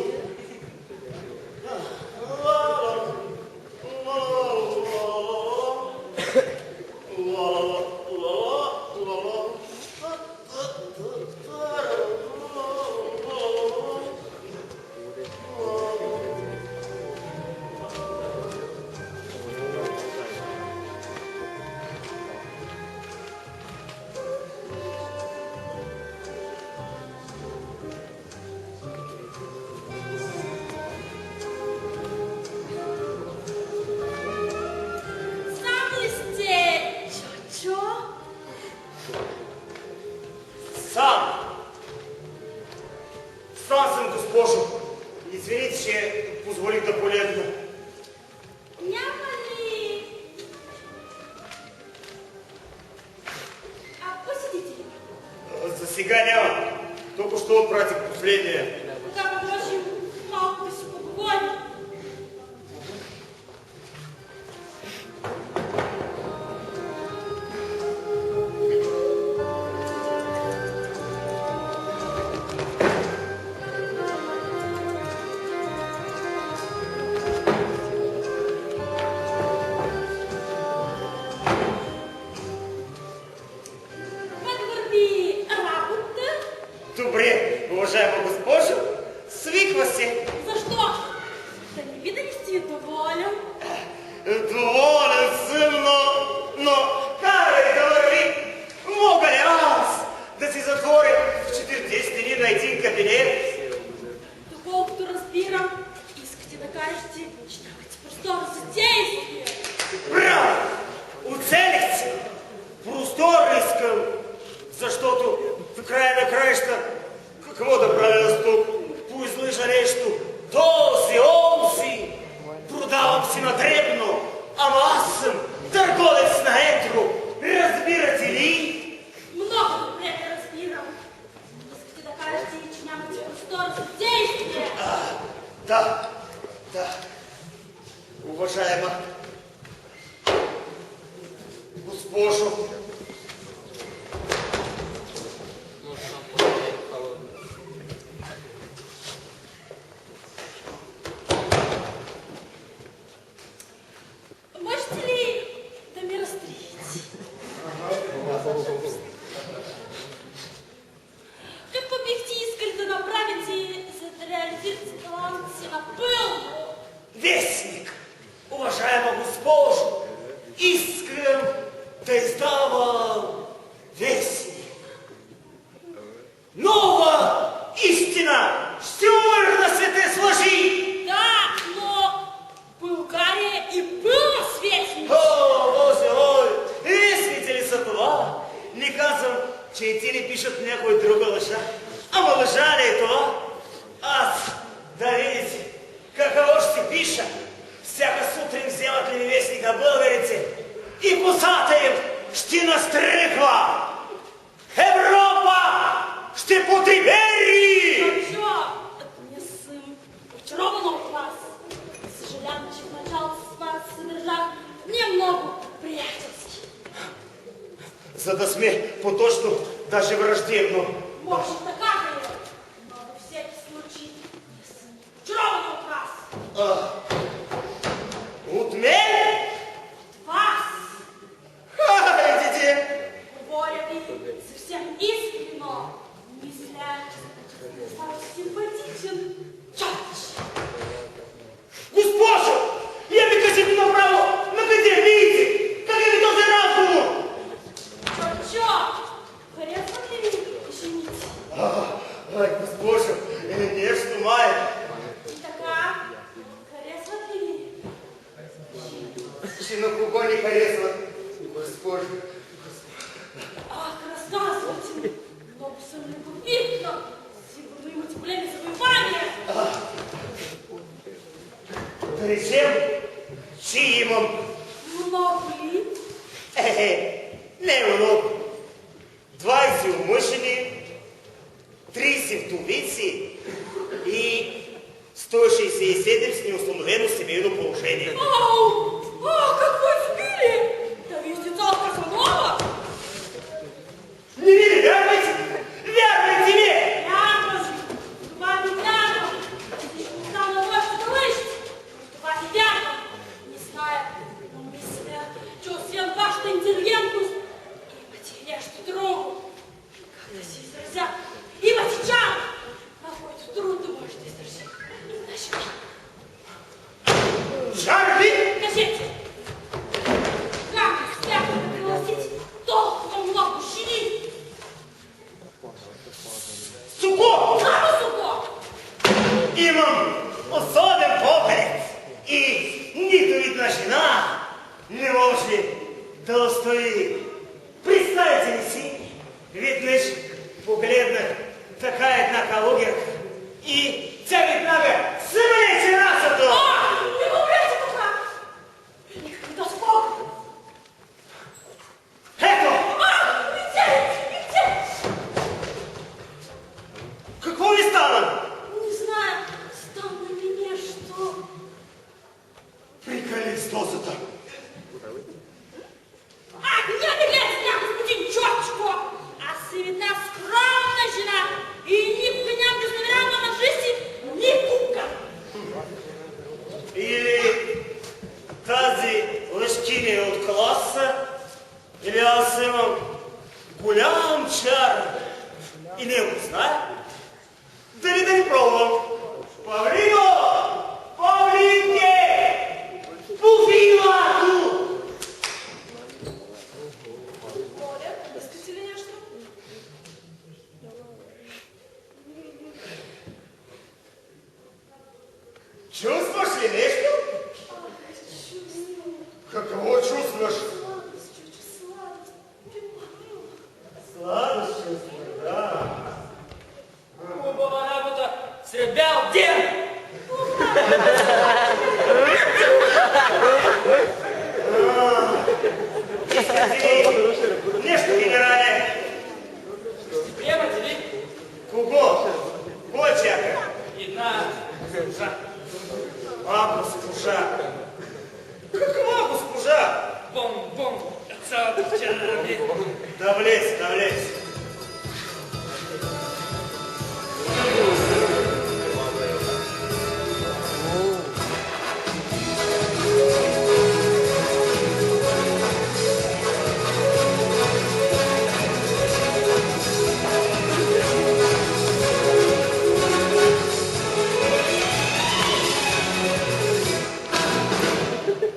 [SPEAKER 1] Сам ли сте, чочо?
[SPEAKER 2] Сам съм, госпожо. Извините, че позволих да полегна.
[SPEAKER 1] Няма ли... Посидите ли?
[SPEAKER 2] За сега няма. Току-що отпратих последния.
[SPEAKER 1] Тогава можем малко да си поговорим. Как върви работа?
[SPEAKER 2] Добре, уважаема госпожо, свиква се.
[SPEAKER 1] Защо? Да не видя ли си доволен?
[SPEAKER 2] Доволен съм, но карай да върви. Мога ли аз да си затворя в 4 стени на един кабинет?
[SPEAKER 1] Доколкото разбирам, искате да кажете, че нямате простора за действие.
[SPEAKER 2] Браво! Оцелих се! Простор искам, защото в края на краища какво да правя аз тук? Поизлъжа нещо. Този, онзи. Продавам си на дребно, ама аз съм търговец на едро. Разбирате ли?
[SPEAKER 1] Много добре да разбирам. Искате да кажете, че нямате простора за действие.
[SPEAKER 2] Да. Уважаема госпожо,
[SPEAKER 1] Можете ли да ми разтриете? Какво бихте искали да направите, за да реализирате таланта си напълно?
[SPEAKER 2] вестник, уважаема госпожо, искам да издавам вестник. Нова истина ще увърна свете с лъжи.
[SPEAKER 1] Да, но България е пълна с вестници.
[SPEAKER 2] О, Боже мой, вестници ли са това? Не казвам, че и ти не пишат някоя друга лъжа. Ама лъжа ли е това? Аз да
[SPEAKER 5] і косата їм ще настригла. Європа ще по Тиберії.
[SPEAKER 1] Ну что, это не сын очарованного класса. Сожалеем, что начал с вас содержать немного приятельски.
[SPEAKER 5] За да сме поточно, даже враждебно.
[SPEAKER 1] Может, такая, но во всякий случай не сын очарованного класса.
[SPEAKER 5] От мене?
[SPEAKER 1] Вас,
[SPEAKER 5] Ха-ха,
[SPEAKER 1] говоря вы, совсем искренно, мисля, стал симпатичен. Чёрт!
[SPEAKER 5] Госпожо, я ви кажу направо, на где видите, как я тоже разуму.
[SPEAKER 1] Чёрт! Харизма ли извините?
[SPEAKER 5] Ай, госпожо, не что має.
[SPEAKER 1] И такая харизма ли
[SPEAKER 5] Чи на кого не харесла, госпожо.
[SPEAKER 1] Ах, рассказывайте! Но все любопытно! Сигурно имате големи завоевания!
[SPEAKER 5] Причем, чи имам?
[SPEAKER 1] Много ли?
[SPEAKER 5] Не много. 20 умышлены, 30 вдовици и 167 с неустановено семейно положение.
[SPEAKER 1] Ау! Ах, какой сбили! Да везде целка Казанова!
[SPEAKER 5] Не верите? Верните мне!
[SPEAKER 1] Прямо же! Два не прямо! Здесь не стало вовсе слышать! Два не прямо! Не знаю, но мысля, что всем ваш интеллигентус и потеряшь дорогу. Как-то все изразят. И вот сейчас находит трудно может издержать. Значит,
[SPEAKER 5] Шарли!
[SPEAKER 1] скажите, как всяко пригласить толком много щенит?
[SPEAKER 5] Суко!
[SPEAKER 1] Право, суко!
[SPEAKER 5] Имам особен поглед и нито видна жена не може да устои. Представете ли си, виднеш погледнах така една калугер и тя веднага съмнече расото.
[SPEAKER 1] А, не говорите така! Никогда спок!
[SPEAKER 5] Ето!
[SPEAKER 1] А, видите!
[SPEAKER 5] Какво ми стана?
[SPEAKER 1] Не знаю, стало мне что...
[SPEAKER 5] Приколи с дозата.
[SPEAKER 1] Ах, не глядите меня, господин Чёрчко! А си видна скромна жена и никога ням достоверява на жизни никога!
[SPEAKER 5] Или тази лъжкиня е от класа, или аз имам голям чар и не го знае. Дали да ни пробвам? Павлино! Павлинке! Пуфилато!
[SPEAKER 4] Моля, искате ли нещо?
[SPEAKER 5] Чувстваш ли нещо?
[SPEAKER 4] Чувствую
[SPEAKER 5] Какво чувстваш?
[SPEAKER 4] сладость, чуть сладость.
[SPEAKER 5] Сладост чувстваш, да.
[SPEAKER 3] Хубава работа сред бял ден!
[SPEAKER 5] Нещо, генерале.
[SPEAKER 3] Приемате ли?
[SPEAKER 5] Кого? Кой чака?
[SPEAKER 3] Една госпожа.
[SPEAKER 5] Госпожа. Каква госпожа?
[SPEAKER 3] Бон, цялата вчера ми.
[SPEAKER 5] Да влез, да влез.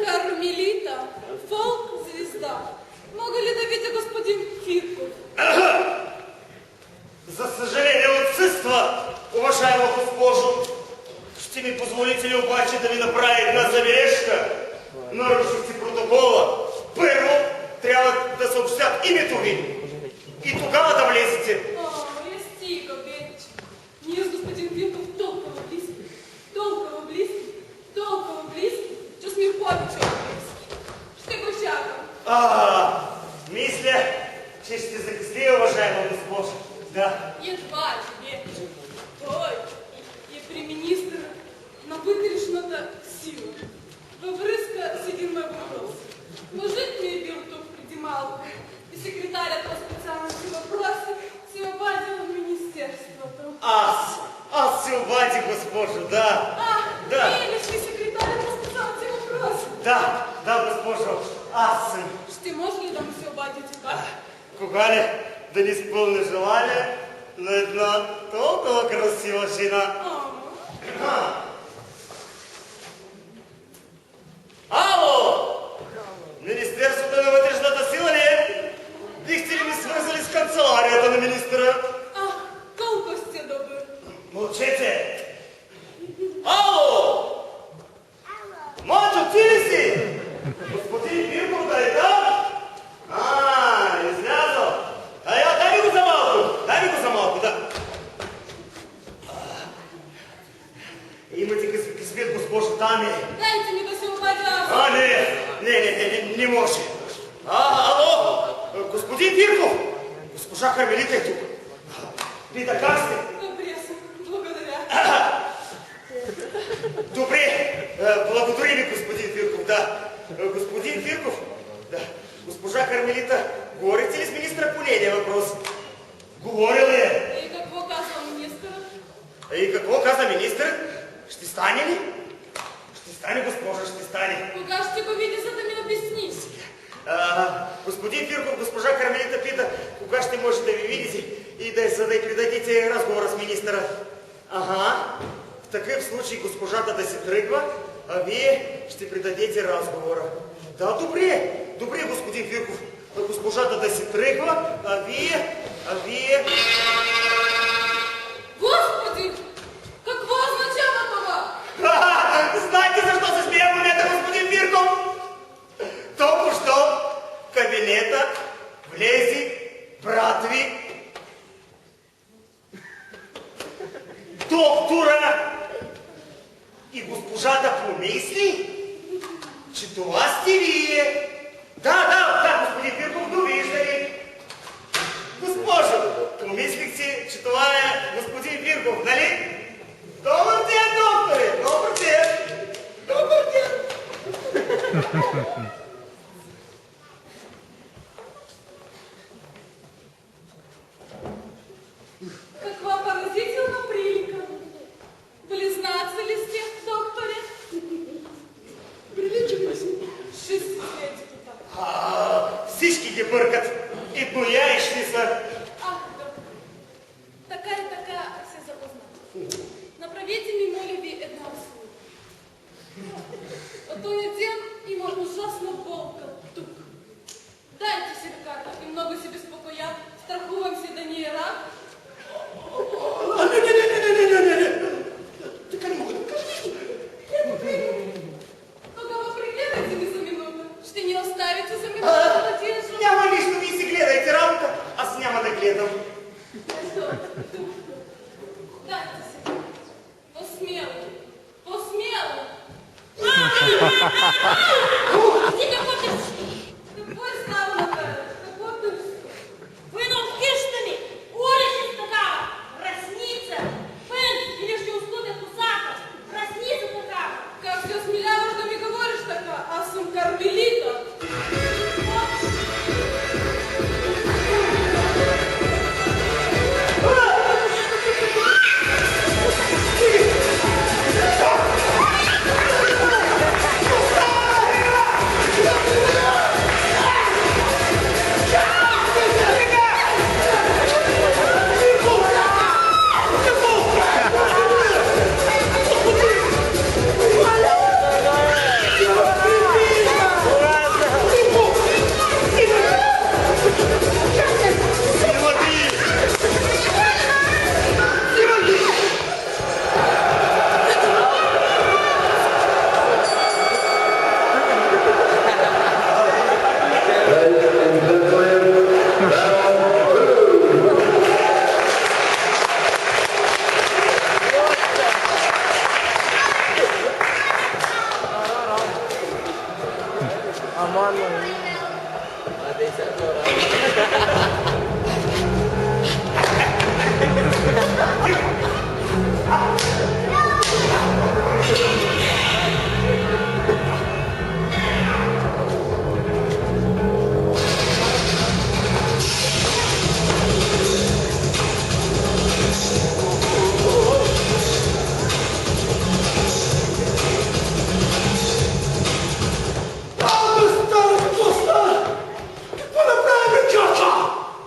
[SPEAKER 4] Кармелита, фолк-звезда. Мога ли да видя господин Фирков?
[SPEAKER 5] За съжаление отсъства, уважаема госпожо. Ще ми позволите ли обаче да ви направя една забележка? Нарушихте протокола. Първо трябва да съобщят името ви. И тогава да влезете.
[SPEAKER 4] Я стига вече. Ние с господин Фирков толкова близки, толкова близки, толкова близки, че сме повече от близки. Ще го чакам.
[SPEAKER 5] Мисля, че ще закъсня, уважаема госпожа. Да.
[SPEAKER 4] Едва ли не. Той е при министъра на вътрешната сила. Във връзка с един мой въпрос. Мъжът ми е бил тук преди малко и секретарят по специалните въпроси се обадил в министерството.
[SPEAKER 5] Аз се обадих, госпожо, да. Да.
[SPEAKER 4] Вие ли сте секретарят по специалните въпроси?
[SPEAKER 5] Да, госпожо, аз съм.
[SPEAKER 4] Ще може ли да ми се обадите как?
[SPEAKER 5] Кога ли да ни изпълня желание на една толкова красива жена? Ало! Министерството на вътрешната сила ли е? Бихте ли ми свързали с канцеларията на министъра?
[SPEAKER 4] Колко сте добър.
[SPEAKER 5] Мълчете! Ало! Мачо, ти ли си? Господин Бирков, да е там? Излязъл. Дай ми го за малко, да. Имате късмет, госпожо, там е.
[SPEAKER 4] Дайте ми да се обадя аз.
[SPEAKER 5] Не може. Ало! Господин Бирков! Госпожа Кармелита е тук. Пита, как сте?
[SPEAKER 4] Добре съм. Благодаря.
[SPEAKER 5] Добре, благодаря ви, господин Фирков, да. Господин Фирков, да. Госпожа Кармелита, говорите ли с министра по нейния въпрос? Говорил е.
[SPEAKER 4] И какво казва министърът?
[SPEAKER 5] И какво каза министър? Ще стане ли? Ще стане, госпожа, ще стане.
[SPEAKER 4] Кога ще го види, за да ми обясни?
[SPEAKER 5] Господин Фирков, госпожа Кармелита пита, кога ще може да ви видите и за да й предадете разговора с министъра. В такъв случай госпожата да се тръгва, а вие ще предадете разговора. Да, добре, господин Фирков. Госпожата да се тръгва, а вие...
[SPEAKER 4] Господи! Какво означава това?
[SPEAKER 5] Знаете защо се смея в момента, господин Фирков? Току-що в кабинета влезе брат ви, доктора, и госпожата помисли, че това сте вие. Да, господин Фирков, довиждане. Госпожо, помислих си, че това е господин Фирков, нали? Добър ден, докторе! Добър ден!
[SPEAKER 4] Каква поразителна прилика! Близнаци ли сте, докторе? Приличаме си. Ще си следите това.
[SPEAKER 5] Всички ги бъркат. И бояещи са.
[SPEAKER 4] Да. Така и така се запознах. Направете ми, моля ви, една услуга. От този ден има ужасна болка тук. Дайте си ръката и много се безпокоя. Страхувам се да ни е рак.
[SPEAKER 5] Не. Така не мога да кажа нищо.
[SPEAKER 4] Тогава прегледайте ми за минута. Ще ни оставите за минута да тежа.
[SPEAKER 5] Няма нищо, вие си гледайте работа. Аз няма да гледам.
[SPEAKER 4] Дайте се. Посмело.
[SPEAKER 1] Ти какво търсиш?
[SPEAKER 4] Какво е станало, бе? Какво търси?
[SPEAKER 1] Въйна от къщата ми! Улица такава! Разница! Пън! Или ще ускудя косата! Разница такава!
[SPEAKER 4] Как се осмеляваш да ми говориш така? Аз съм Кармелита.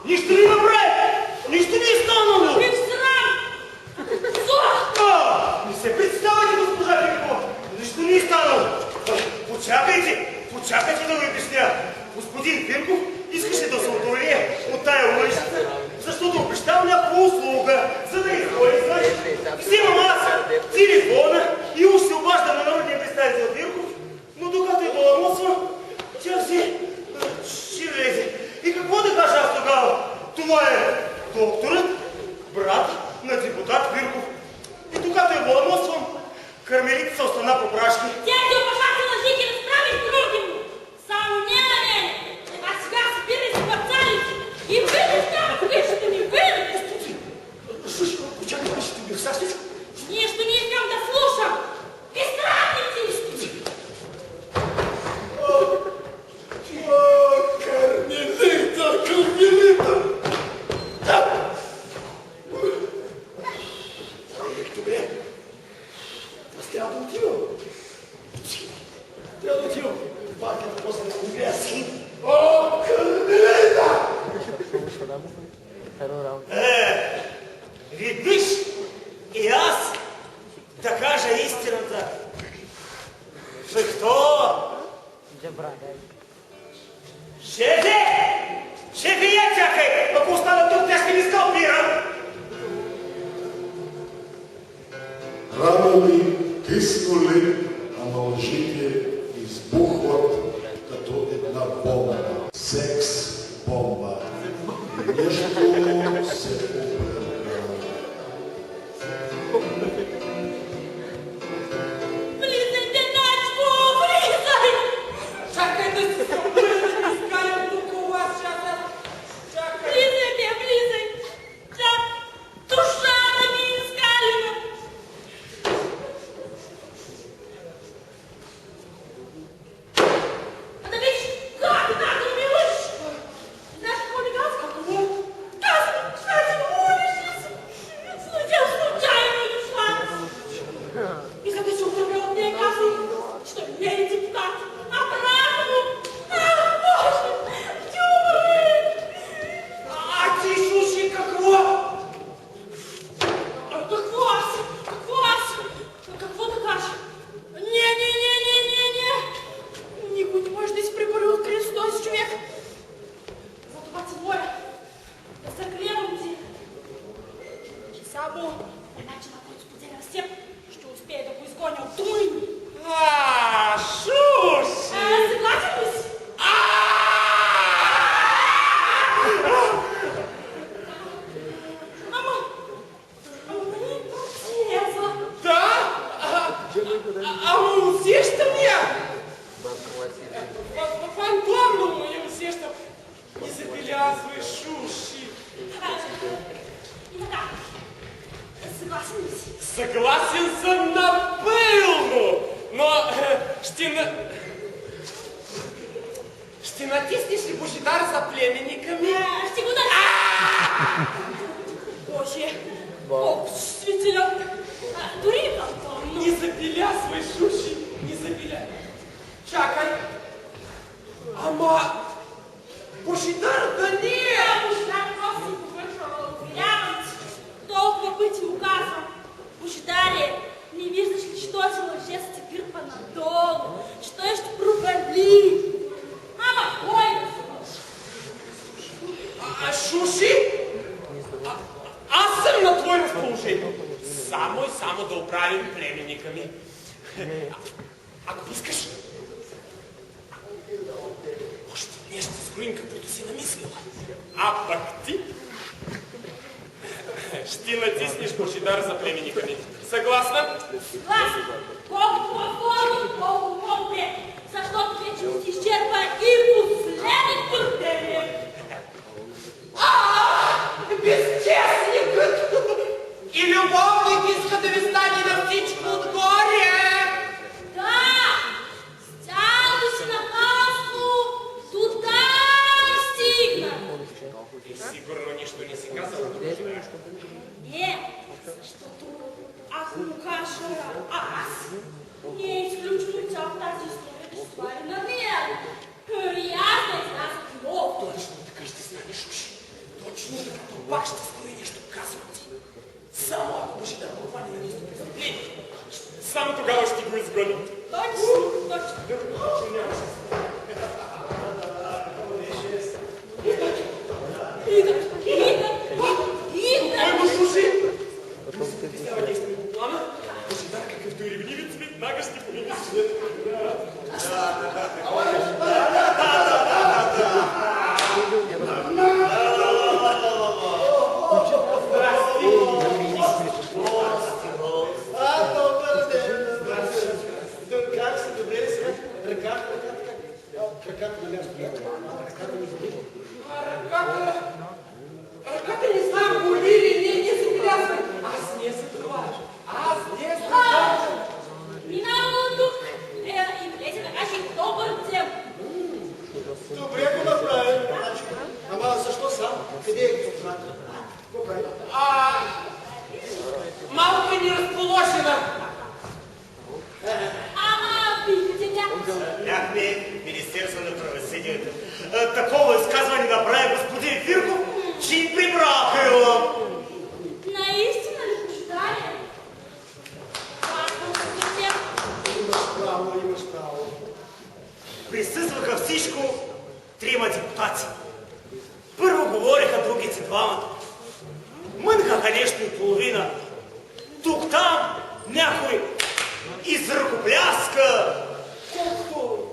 [SPEAKER 2] Нищо не направи! Нищо не е станало!
[SPEAKER 1] Какъв срам! Зор!
[SPEAKER 2] Не се представяйте, госпожа Пиркова! Нищо не е станало! Почакайте да ви обясня! Господин Пирков искаше да се отдалее от тая улица, защото обещал някаква услуга, за да изходи, знаеш. Взимам аз телефона и уж се обажда на народния представител Пирков, но докато е баламосва, тя ще влезе. И какво да кажа аз тогава? Това е докторът, брат на депутат Пирков. И докато е баламосвам, кармелите остана по прашки.
[SPEAKER 1] Тя ти опашата лъжи ги разправи с други му. Само не на мене. А сега събирай се парцалите и видиш там къщата ми, видиш.
[SPEAKER 5] Слушай, почакай, ще ти бих
[SPEAKER 1] Нищо не искам да слушам. Изтратници!
[SPEAKER 5] Кармелита! Добре. Аз трябва да отивам. Трябва да отивам. Банката после да умря син. О, Кармелита!
[SPEAKER 2] Видиш, и аз да кажа истината. Защо? Шефе, я чакай! Ако остана тук, тя ще ми скалпира!
[SPEAKER 6] Рано ли, късно ли, а лъжите избухват като една бомба. Секс бомба. И нещо се
[SPEAKER 1] Влизайте, Начко, влизай!
[SPEAKER 3] Чакай да се събудя, да ми скарам тук у вас, чакай.
[SPEAKER 1] Влизай! Чак, душа да ми изкалива! А да видиш, как да ми лъж! Знаеш какво ми казва? Казва, че си молиш ли си? Случайно е дошла. И за да се отървя от нея казва, че не е депутат, а брат му. Боже, ти умре!
[SPEAKER 2] А ти слушай какво?
[SPEAKER 1] Какво аз? Какво да кажа? Не! Никой не може да изпрепари открие с този човек. Затова ти моля да заклевам ти, че само по начина, който споделям с теб, ще успея да го изгоня от Дуйни.
[SPEAKER 2] Шуши!
[SPEAKER 1] Съгласен ли си? Ама нали процеса?
[SPEAKER 3] Да? Ама усещам я. Фантомно я усещам. Не забелязвай, Шуши.
[SPEAKER 1] И така, съгласен ли си?
[SPEAKER 3] Съгласен съм напълно, но ще натиснеш ли Божидар за племенника ми?
[SPEAKER 1] Ще го дадам! Боже, колко чувствителен! Дори и фантомно!
[SPEAKER 3] Не забелязвай, Шуши, не забелязвай. Чакай. Ама Божидар да не е!
[SPEAKER 1] Божидар просто си повършва, уверявам ти. Толкова пъти му казвам. Божидаре, не виждаш ли, че този лъжец се гърпа надолу, че той ще провали. Ама кой да се
[SPEAKER 3] Шуши? Аз съм на твое разположение. Само и само да оправим племенника ми. Ако искаш, още нещо с Грин, каквото си намислила. А пък ти ще натиснеш Божидар за племенника ми. Съгласна?
[SPEAKER 1] Съгласен. Колкото по-скоро, колко по-добре. Защото вече ще изчерпа и последен път
[SPEAKER 3] Ръката не знам, боли ли, не се плясвай. Аз не се това. Аз не се това.
[SPEAKER 1] Минава тук и влезе да каже добър ден.
[SPEAKER 5] Добре го направи. Ама защо сам? Къде е госпожа? Какво прави?
[SPEAKER 3] Малко е неразположена.
[SPEAKER 1] Ама, виждате някакво.
[SPEAKER 2] Бяхме Министерство на правосъдието. Такова изказване направи господин Фирков, че и прибраха его.
[SPEAKER 1] Наистина ли, господаря?
[SPEAKER 5] Имаш право.
[SPEAKER 2] Присъстваха всичко трима депутати. Първо говориха другите двамата. Мънкаха нещо и половина. Тук-там някой изръкопляска.
[SPEAKER 5] Колкото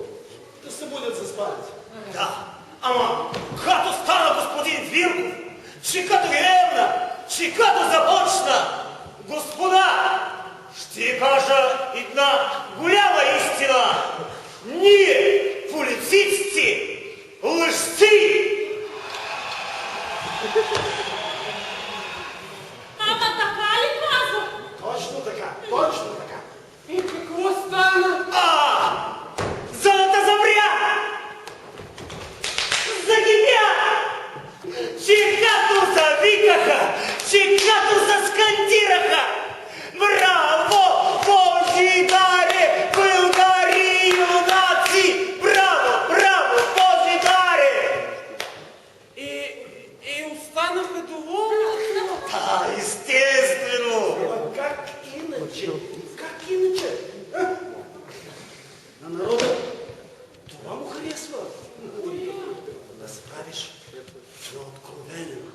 [SPEAKER 5] да се будят за спалите.
[SPEAKER 2] Да, ама като стана господин Вирков, че като гребна, че като започна, господа, ще кажа една голяма истина. Ние, политиците, лъжци!
[SPEAKER 1] Ама така ли казва?
[SPEAKER 5] Точно така, точно така.
[SPEAKER 3] И какво стана?
[SPEAKER 2] Злата забря! Загибя! Че като завикаха, че като заскандираха! Браво, Божидаре, българи юнаци! Браво, браво, Божидаре!
[SPEAKER 3] И останаха доволни.
[SPEAKER 2] Да, естествено!
[SPEAKER 5] Ама как иначе? Как иначе? На народа това му харесва. Да се правиш на откровенен.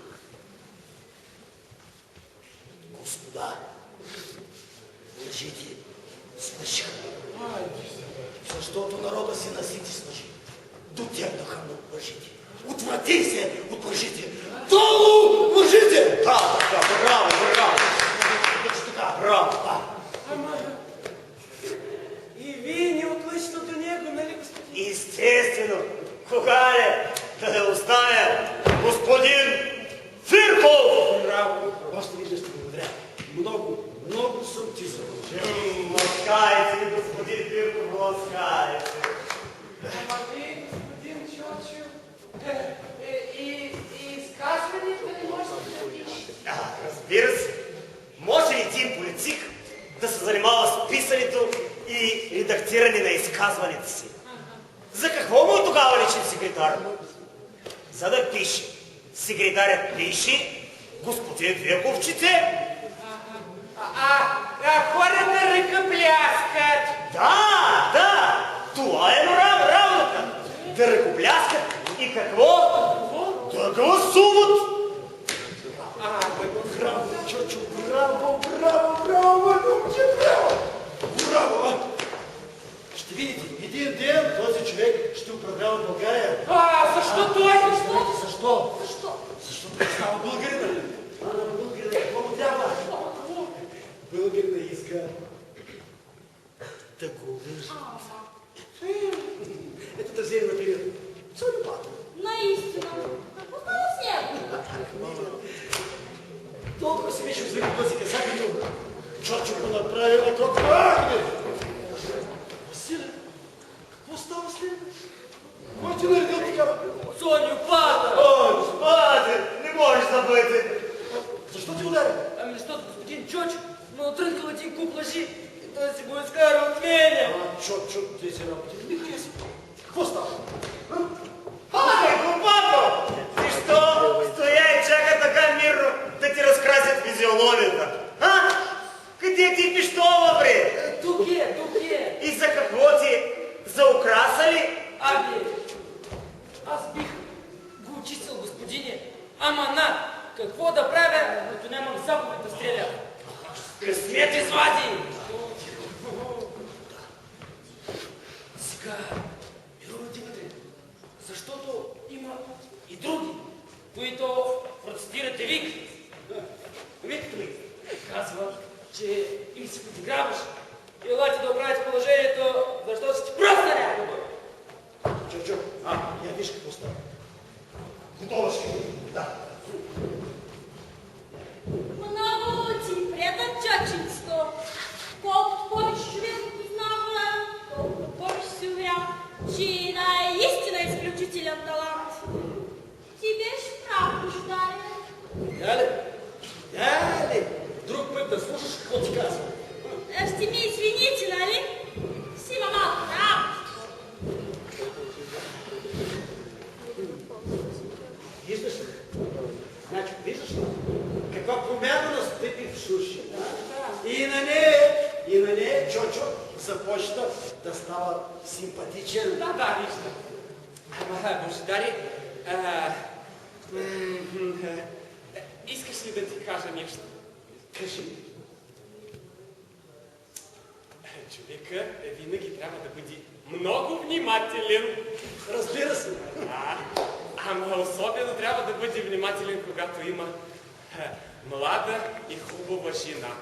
[SPEAKER 5] Господа, лъжите свършиха. Защото народа си насити с лъжи. Дотегнаха му лъжите. Отврати се от лъжите. Долу лъжите!
[SPEAKER 2] Да, така, браво, браво! Точно така, браво, да.
[SPEAKER 3] Ама и вие не отлъчите до него, нали, господин?
[SPEAKER 2] Естествено, кога ли да не остане господин Фирков?
[SPEAKER 5] Браво! Още веднъж ти благодаря. Много, много съм ти задължен.
[SPEAKER 2] Ласкайте ми, господин Фирков, ласкайте.
[SPEAKER 3] Ама вие, господин Чочо, и изказванията не можете да пишете.
[SPEAKER 2] Разбира се, може ли един политик да се занимава с писането и редактиране на изказването си? За какво му е тогава личен секретар? За да пише. Секретарят пише, господин Фирков чете.
[SPEAKER 3] Хората ръкопляскат.
[SPEAKER 2] Да, да, това е работата. Да ръкопляскат и какво? Да гласуват.
[SPEAKER 5] Браво, Чочо, браво, браво, браво, момче, браво! Браво! Ще видите, един ден този човек ще управлява България.
[SPEAKER 3] Защо той?
[SPEAKER 5] Защо? Защото става българина. Българина, какво му трябва? Българина иска да го лъжи. Ето да вземем, например, Църпата.
[SPEAKER 1] Наистина. Какво става с него?
[SPEAKER 5] Толкова си беше взели този казакът, Чочо го направи на колко. Василе, какво става с него? Кой ти наредил такава?
[SPEAKER 3] Соню пада.
[SPEAKER 2] О, господи, не можеш да бъде.
[SPEAKER 5] Защо ти удари?
[SPEAKER 3] Ами защото господин Чочо ме отрънкал един куп лъжи и той си го изкара от мене.
[SPEAKER 5] Чочо, тези работи не ми харесва. Какво става?
[SPEAKER 2] Компато! Защо стоя и чака така мирно да ти разкрасят физиономията? Къде ти пищова, бре?
[SPEAKER 3] Тук е.
[SPEAKER 2] И за какво ти? За украса ли?
[SPEAKER 3] Аз бих го очистил, господине. Ама какво да правя, като нямам заповед да стреля? Късмет извади! Сега, мировете вътре, защото има и други, които протестирате вик. Викто ми казва, че им се подиграваш. Елате да оправите положението, защото си ти просто някакво.
[SPEAKER 5] Чочо, Толочки. Да.
[SPEAKER 1] Много ти предан, чаченцето. Колкото повече човек познава, толкова повече се уверява, че наистина изключителен талант. Ти беше прав, Божидаре.
[SPEAKER 5] Дали, друг път да слушаш какво ти казвам.
[SPEAKER 1] Ще ми извините, нали? Си има малко работа.
[SPEAKER 5] Виждаш ли? Значи, виждаш ли? Каква промяна настъпи в Шуши. И на нея Чочо започна да става симпатичен.
[SPEAKER 3] Да, виждам. Ама, Божидаре, искаш ли да ти кажа нещо?
[SPEAKER 5] Кажи.
[SPEAKER 3] Човека винаги трябва да бъде много внимателен.
[SPEAKER 5] Разбира се.
[SPEAKER 3] Ама особено трябва да бъде внимателен, когато има млада и хубава жена.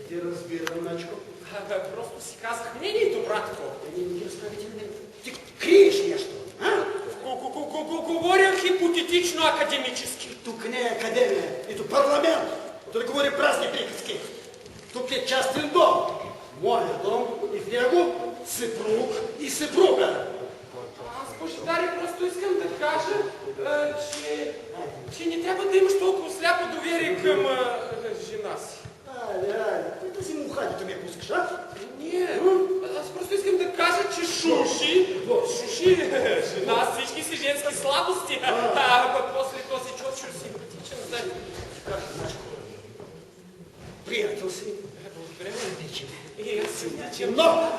[SPEAKER 5] Ти разбирам, Начко.
[SPEAKER 3] Просто си казах мнението, братко.
[SPEAKER 5] Не ги разправите на мен. Ти криеш нещо, а?
[SPEAKER 3] Говоря хипотетично академически.
[SPEAKER 5] Тук не е академия, нито парламент. Да говори празни приказки. Тук е частен дом. Моя дом и в него съпруг и съпруга.
[SPEAKER 3] Аз, Божидаре, просто искам да кажа, че не трябва да имаш толкова сляпо доверие към жена си.
[SPEAKER 5] Айде, кой тази мухадито ме пускаш, а?
[SPEAKER 3] Не, аз просто искам да кажа, че Шуши, жена с всички си женски слабости, после този Чочо симпатичен, знаете.
[SPEAKER 5] Как, Начко? Приятел си.
[SPEAKER 3] Благодаря.
[SPEAKER 5] Обичам.
[SPEAKER 3] И аз се обичам.
[SPEAKER 5] Но!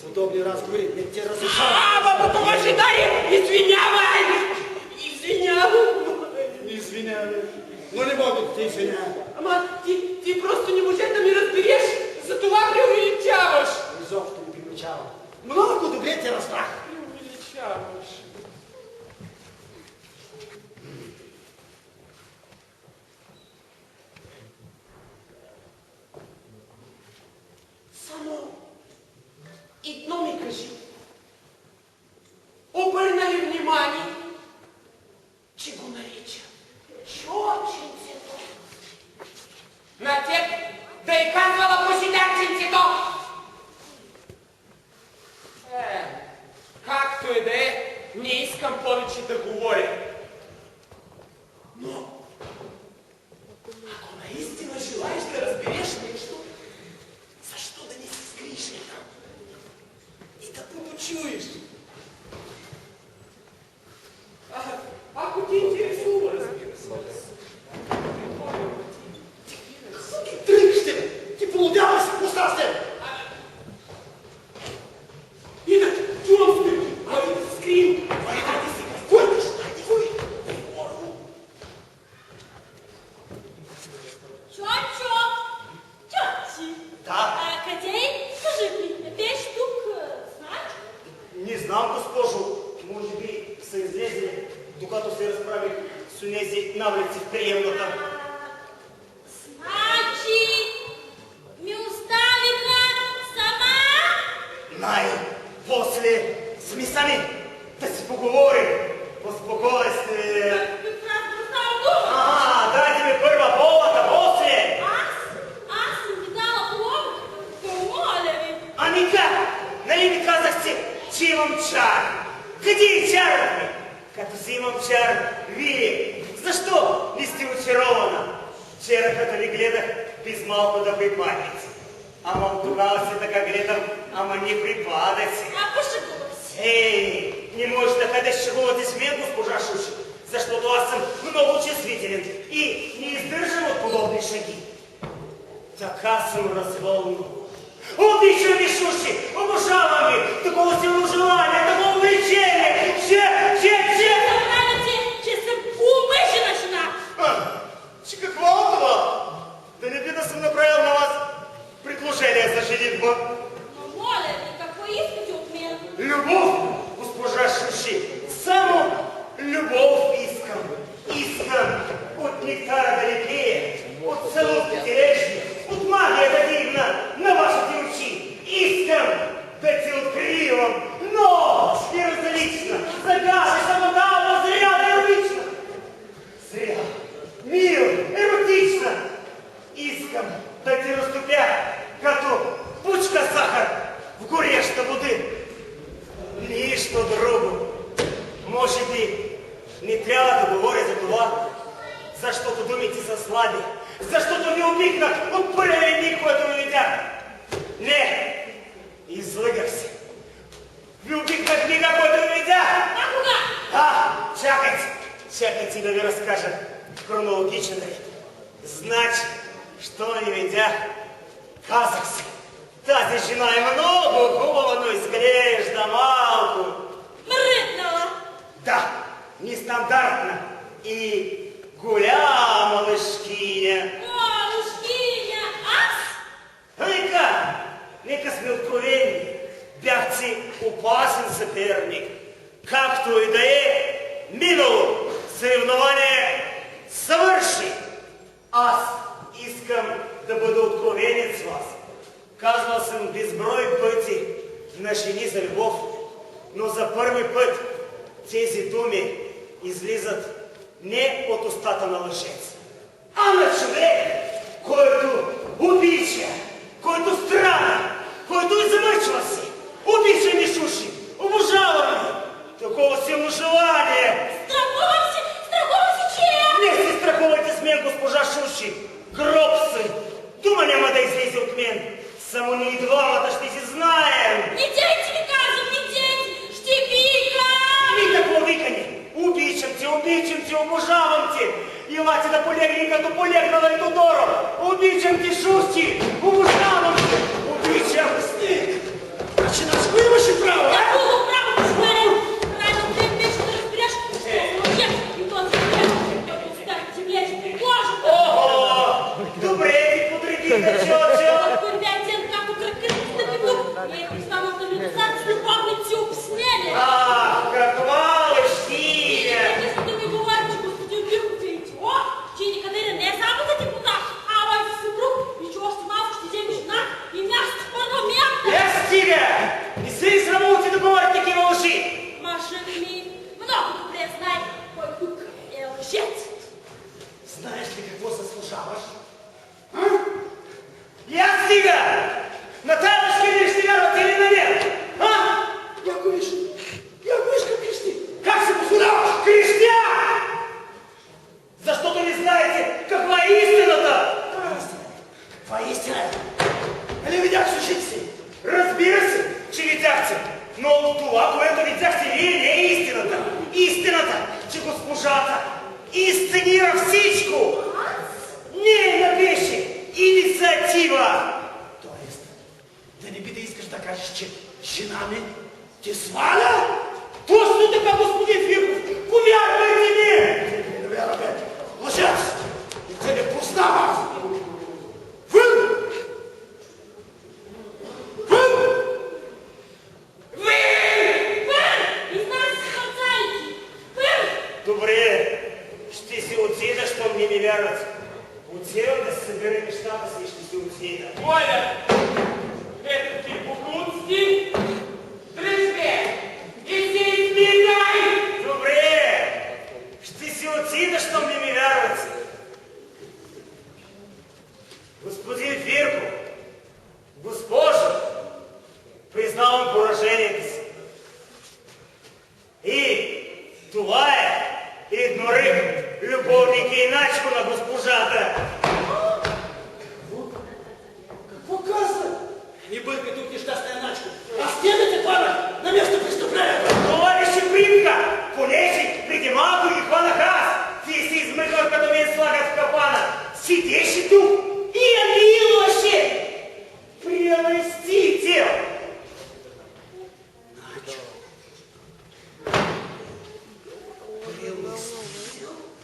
[SPEAKER 5] За удобни разговори не те разрешавам.
[SPEAKER 3] Божидаре, извинявай!
[SPEAKER 5] Извинявай. Но не мога да те извинявам.
[SPEAKER 3] Ама ти просто не можеш да ми разбереш, затова преувеличаваш.
[SPEAKER 5] Изобщо не приключавам. Много добре те разбрах.
[SPEAKER 3] Преувеличаваш. Само едно ми кажи. Обърна ли внимание, че го нарича Чоченцето? На теб да е казвала Божидарченцето! Както и да е, не искам повече да говоря. Но, ако наистина желаеш да разбереш нещо, защо да не се скриеш и да почуеш? Ако ти интересува, разбира се.
[SPEAKER 5] Тръгнеш те! Ти полудяваш се, пуста с теб!
[SPEAKER 3] Иначе, чувам стъпки. Айде да се скрием. Айде да се
[SPEAKER 5] Върнеш! Айде,
[SPEAKER 1] Чочо! Чочи!
[SPEAKER 5] Да.
[SPEAKER 1] Къде е? Кажи ми, беше тук, знаеш?
[SPEAKER 2] Не знам, госпожо. Може би са излезли, докато се разправих с онези навлеци в приемната.
[SPEAKER 1] Значи, ми оставиха сама?
[SPEAKER 2] Най-после сме сами да си поговорим. По спокойствие.
[SPEAKER 1] Прекрасно става дума.
[SPEAKER 2] Дайте ми първа болата, после.
[SPEAKER 1] Аз съм ви дала половата. Помоля ви.
[SPEAKER 2] Ами как? Нали ми казахте, че имам чар? Къде е чарът ми? Като си имам чар, вие, защо не сте очарована? Вчера като ви гледах, без малко да припадете. Ама от тогава си така гледам, ама не припадете.
[SPEAKER 1] Пошегува се.
[SPEAKER 2] Не може да ходиш шегувате с мен, госпожа Шуши, защото аз съм много чувствителен и не издържам от подобни шаги. Така съм развълнуван. Обичам ви, Шуши, обожавам ви, такова силно желание, такова влечение,
[SPEAKER 1] Забравяте, че съм умъжена жена.
[SPEAKER 2] Че какво от това? Да не би да съм направил на вас предложение за женитба.
[SPEAKER 1] Но моля ви, какво искате от мен?
[SPEAKER 2] Любов, госпожа Шуши, само любов искам. Искам от нектара да не пие, от целувките режни, от магията дивна на вашите очи. Искам да те откривам нощ Єрусалічна, загашена вода, зря героїчна. Зря, мил, еротична. Иском, да ти розтопя, като пучка сахар в гореща води. Лишно другу. Може би, не трябва да говоря за това, защото думите са слаби, защото ви обикнах от първия миг, който ви видях. Не, излъгах се. Ви обикнах мига, който ви видях.
[SPEAKER 1] А кога?
[SPEAKER 2] Чакайте да ви разкажа хронологичен ред. Значи, що не видях, казах се. Тази жена е много хубава, но изглежда малко.
[SPEAKER 1] Мръднала.
[SPEAKER 2] Да, нестандартна и голяма лъжкиня.
[SPEAKER 1] О, лъжкиня, аз?
[SPEAKER 2] Нека сме откровени. Бях си опасен съперник. Както и да е, минало съревнование съвърши. Аз искам да бъда откровенец с вас. Казвал съм безброй пъти на жени за любов, но за първи път тези думи излизат не от устата на лъжец, а на човек, който обича, който страда, който измъчва се, обича ми шуши, обожава ми. Такова силно желание.
[SPEAKER 1] Страхувам се, че я.
[SPEAKER 2] Не се страхувайте с мен, госпожа Шуши. Гроб съм. Дума няма да излезе от мен. Само ние двамата ще си знаем.
[SPEAKER 1] Не дейте, ви казвам, не дейте. Ще викам.
[SPEAKER 2] Никакво викане. Обичам те, обожавам те. Елате да полегни, като полегнала и Тодоро. Обичам те, Шуши. Обожавам те. Обичам.
[SPEAKER 5] Значи на кой имаше право, а?
[SPEAKER 1] Такова право, господин. Правилно те беше да разбереш, що мълча и този човек. Като оставите влезе по кожата.
[SPEAKER 2] Ого! Добре ти подредиха, Чочо.
[SPEAKER 1] От първия ден, както кракът стъпи тук, ето останалата ми досад с любовници обяснение.
[SPEAKER 2] Каква лъжкиня!
[SPEAKER 1] Нека да ми говори, че господин Бирков е идиот, че никъде не е само за депутат, ама и за съпруг и че още малко ще вземе жена и място в парламента.
[SPEAKER 2] Стига! Не се ли срамувате да говорите такива лъжи?
[SPEAKER 1] Мъжът ми много добре знае кой тук е лъжец.
[SPEAKER 2] Знаеш ли какво заслужаваш? Я стига! На тая лъжкиня ще вярвате ли на нея?
[SPEAKER 5] Яко виж как крещи.
[SPEAKER 2] Как се позволяваш? Крещя! Защото не знаете каква е истината!
[SPEAKER 5] Това е истина. Нали видях с ушите си?
[SPEAKER 2] Разбира се, че видяхте, но това, което видяхте вие, не е истината. Истината, че госпожата изценира всичко. Не беше инициатива.
[SPEAKER 5] Тоест, да не би да искаш да кажеш, че жена ми те сваля?
[SPEAKER 2] Точно така, господин Фирков. Повярвайте ми!
[SPEAKER 5] Не вяра, бе. Лъжец! И те не познава! Вън! Вън!
[SPEAKER 2] Добре, ще си отида, щом не ми вярват. Отивам да се събера нещата си и ще си отида.
[SPEAKER 3] Оля, ето ти покуцки, дръжбе и си изминай!
[SPEAKER 2] Добре, ще си отида, щом не ми вярват. Господин Фирков, госпожо, признавам поражението си. И това е еднорък, любовник и иначко на госпожата.
[SPEAKER 5] Какво казва? Не бъркай тук нещастна начко. Аз тебе те хванах на място престъплението.
[SPEAKER 2] Това беше примка, понеже преди малко ги хванах аз. Ти си измъквал, като ме слагат в капана. Сидеше тук и я милваше. Прелестител.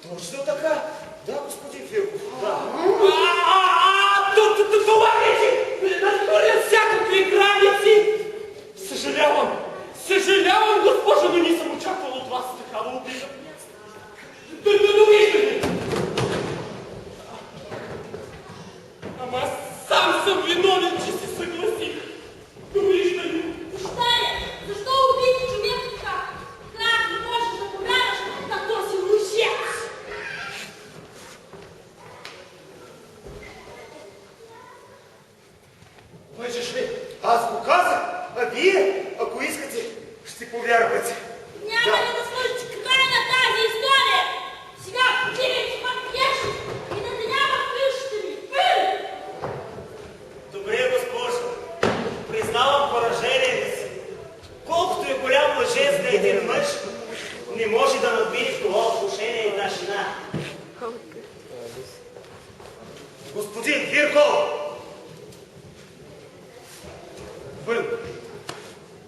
[SPEAKER 2] Точно така. Да, господин Фирков. Да.
[SPEAKER 3] Това вече надхвърля всякакви граници! Съжалявам, госпожо, но не съм очаквал от вас такава обида. Довиждане! Ама аз сам съм виновен, че се съгласих. Довиждане!
[SPEAKER 1] Повтаря, защо убити човек
[SPEAKER 5] един мъж не може да надмине в това отношение една жена.
[SPEAKER 2] Господин Вирков! Вън!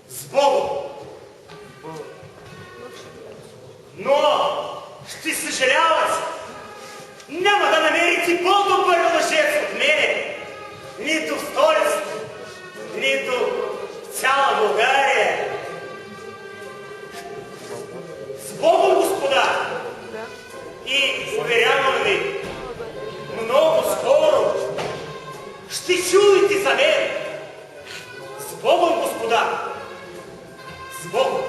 [SPEAKER 2] С Богом! Но ще съжалявате! Няма да намерите по-добър лъжец от мене! Нито в столицата, нито в цяла България! С Богом, господа! И уверявам ви, много скоро ще чуете за мен! С Богом, господа! С Богом!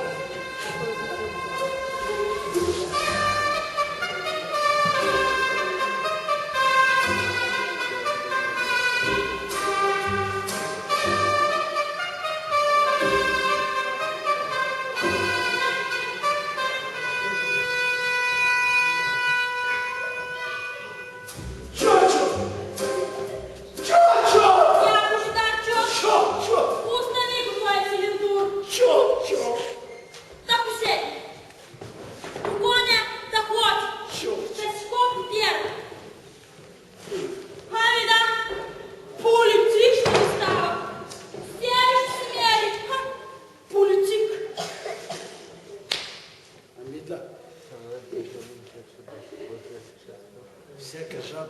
[SPEAKER 5] Всяка жаба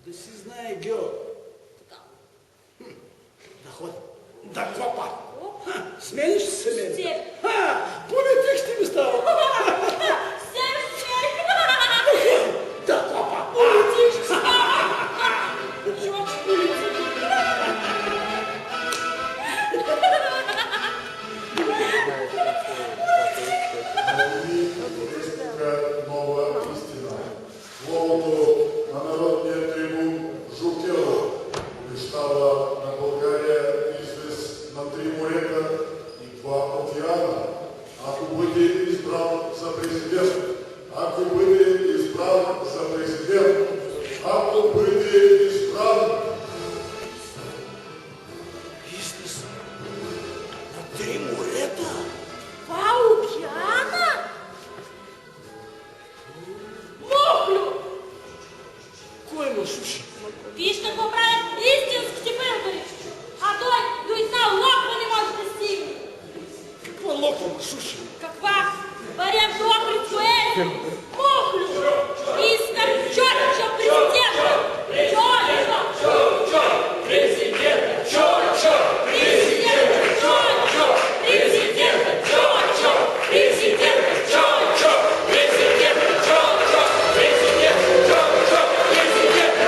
[SPEAKER 5] да си знае гео. Да ходи, да копа. Смениш се мен. Политик ще ми става. Да копа.
[SPEAKER 1] Политик ще става.
[SPEAKER 6] Нова истина. Словото на народния трибун Жукелов обещава на България извест на 3 морета и 2 океана. Ако бъде избран за президент, ако бъде избран за президент, ако бъде избран
[SPEAKER 5] Бизнес на 3 морета.
[SPEAKER 1] 2 океана? Мохлю!
[SPEAKER 5] Кой ме слуша?
[SPEAKER 1] Виж какво правят истинските българи, а той до една локва не може да стигне.
[SPEAKER 5] Каква локва ме слуша?
[SPEAKER 1] Каква? Вариант до Охридско е? Мохлю! Искам Чочо президента! Чочо!
[SPEAKER 3] Президента! Чо-чо! Президента! Чо-чо! Президента! Чо-чо! Президента! Чо-чо! Президента! Чо-чо! Президента! Чо-чо! Президента!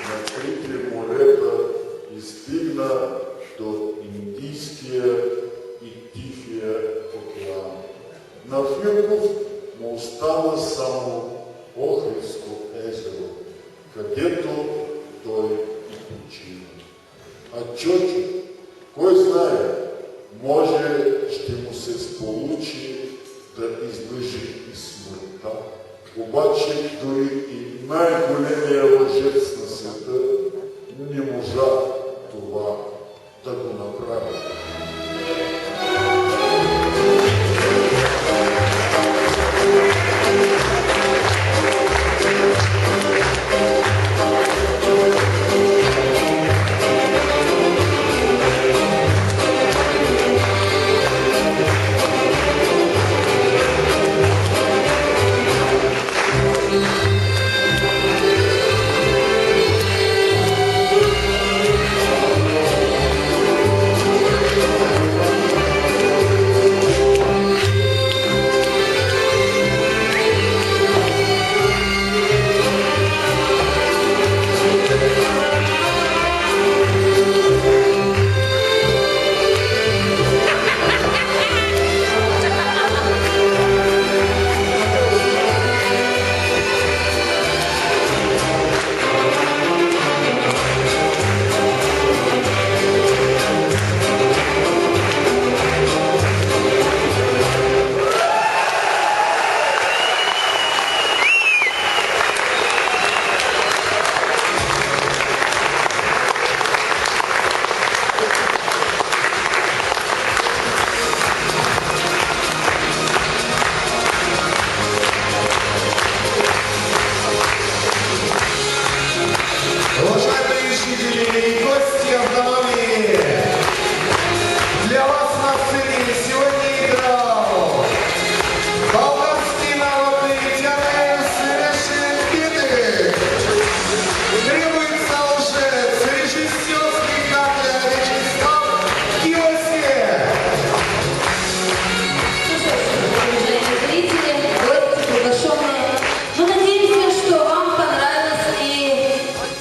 [SPEAKER 6] на 3 морета и стигна до Индийския и Тихия океан. На Фирков му остана само Охридско езеро, където той и почина. А Чочо, кой знае, може ще му се сполучи да излъжи и смъртта. Обаче дори и най-големия лъжец на света не можа това да го направи.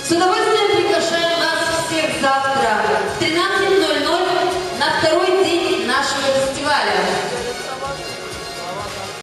[SPEAKER 8] С удовольствием приглашаем вас всех завтра в 13:00 на второй день нашего фестиваля.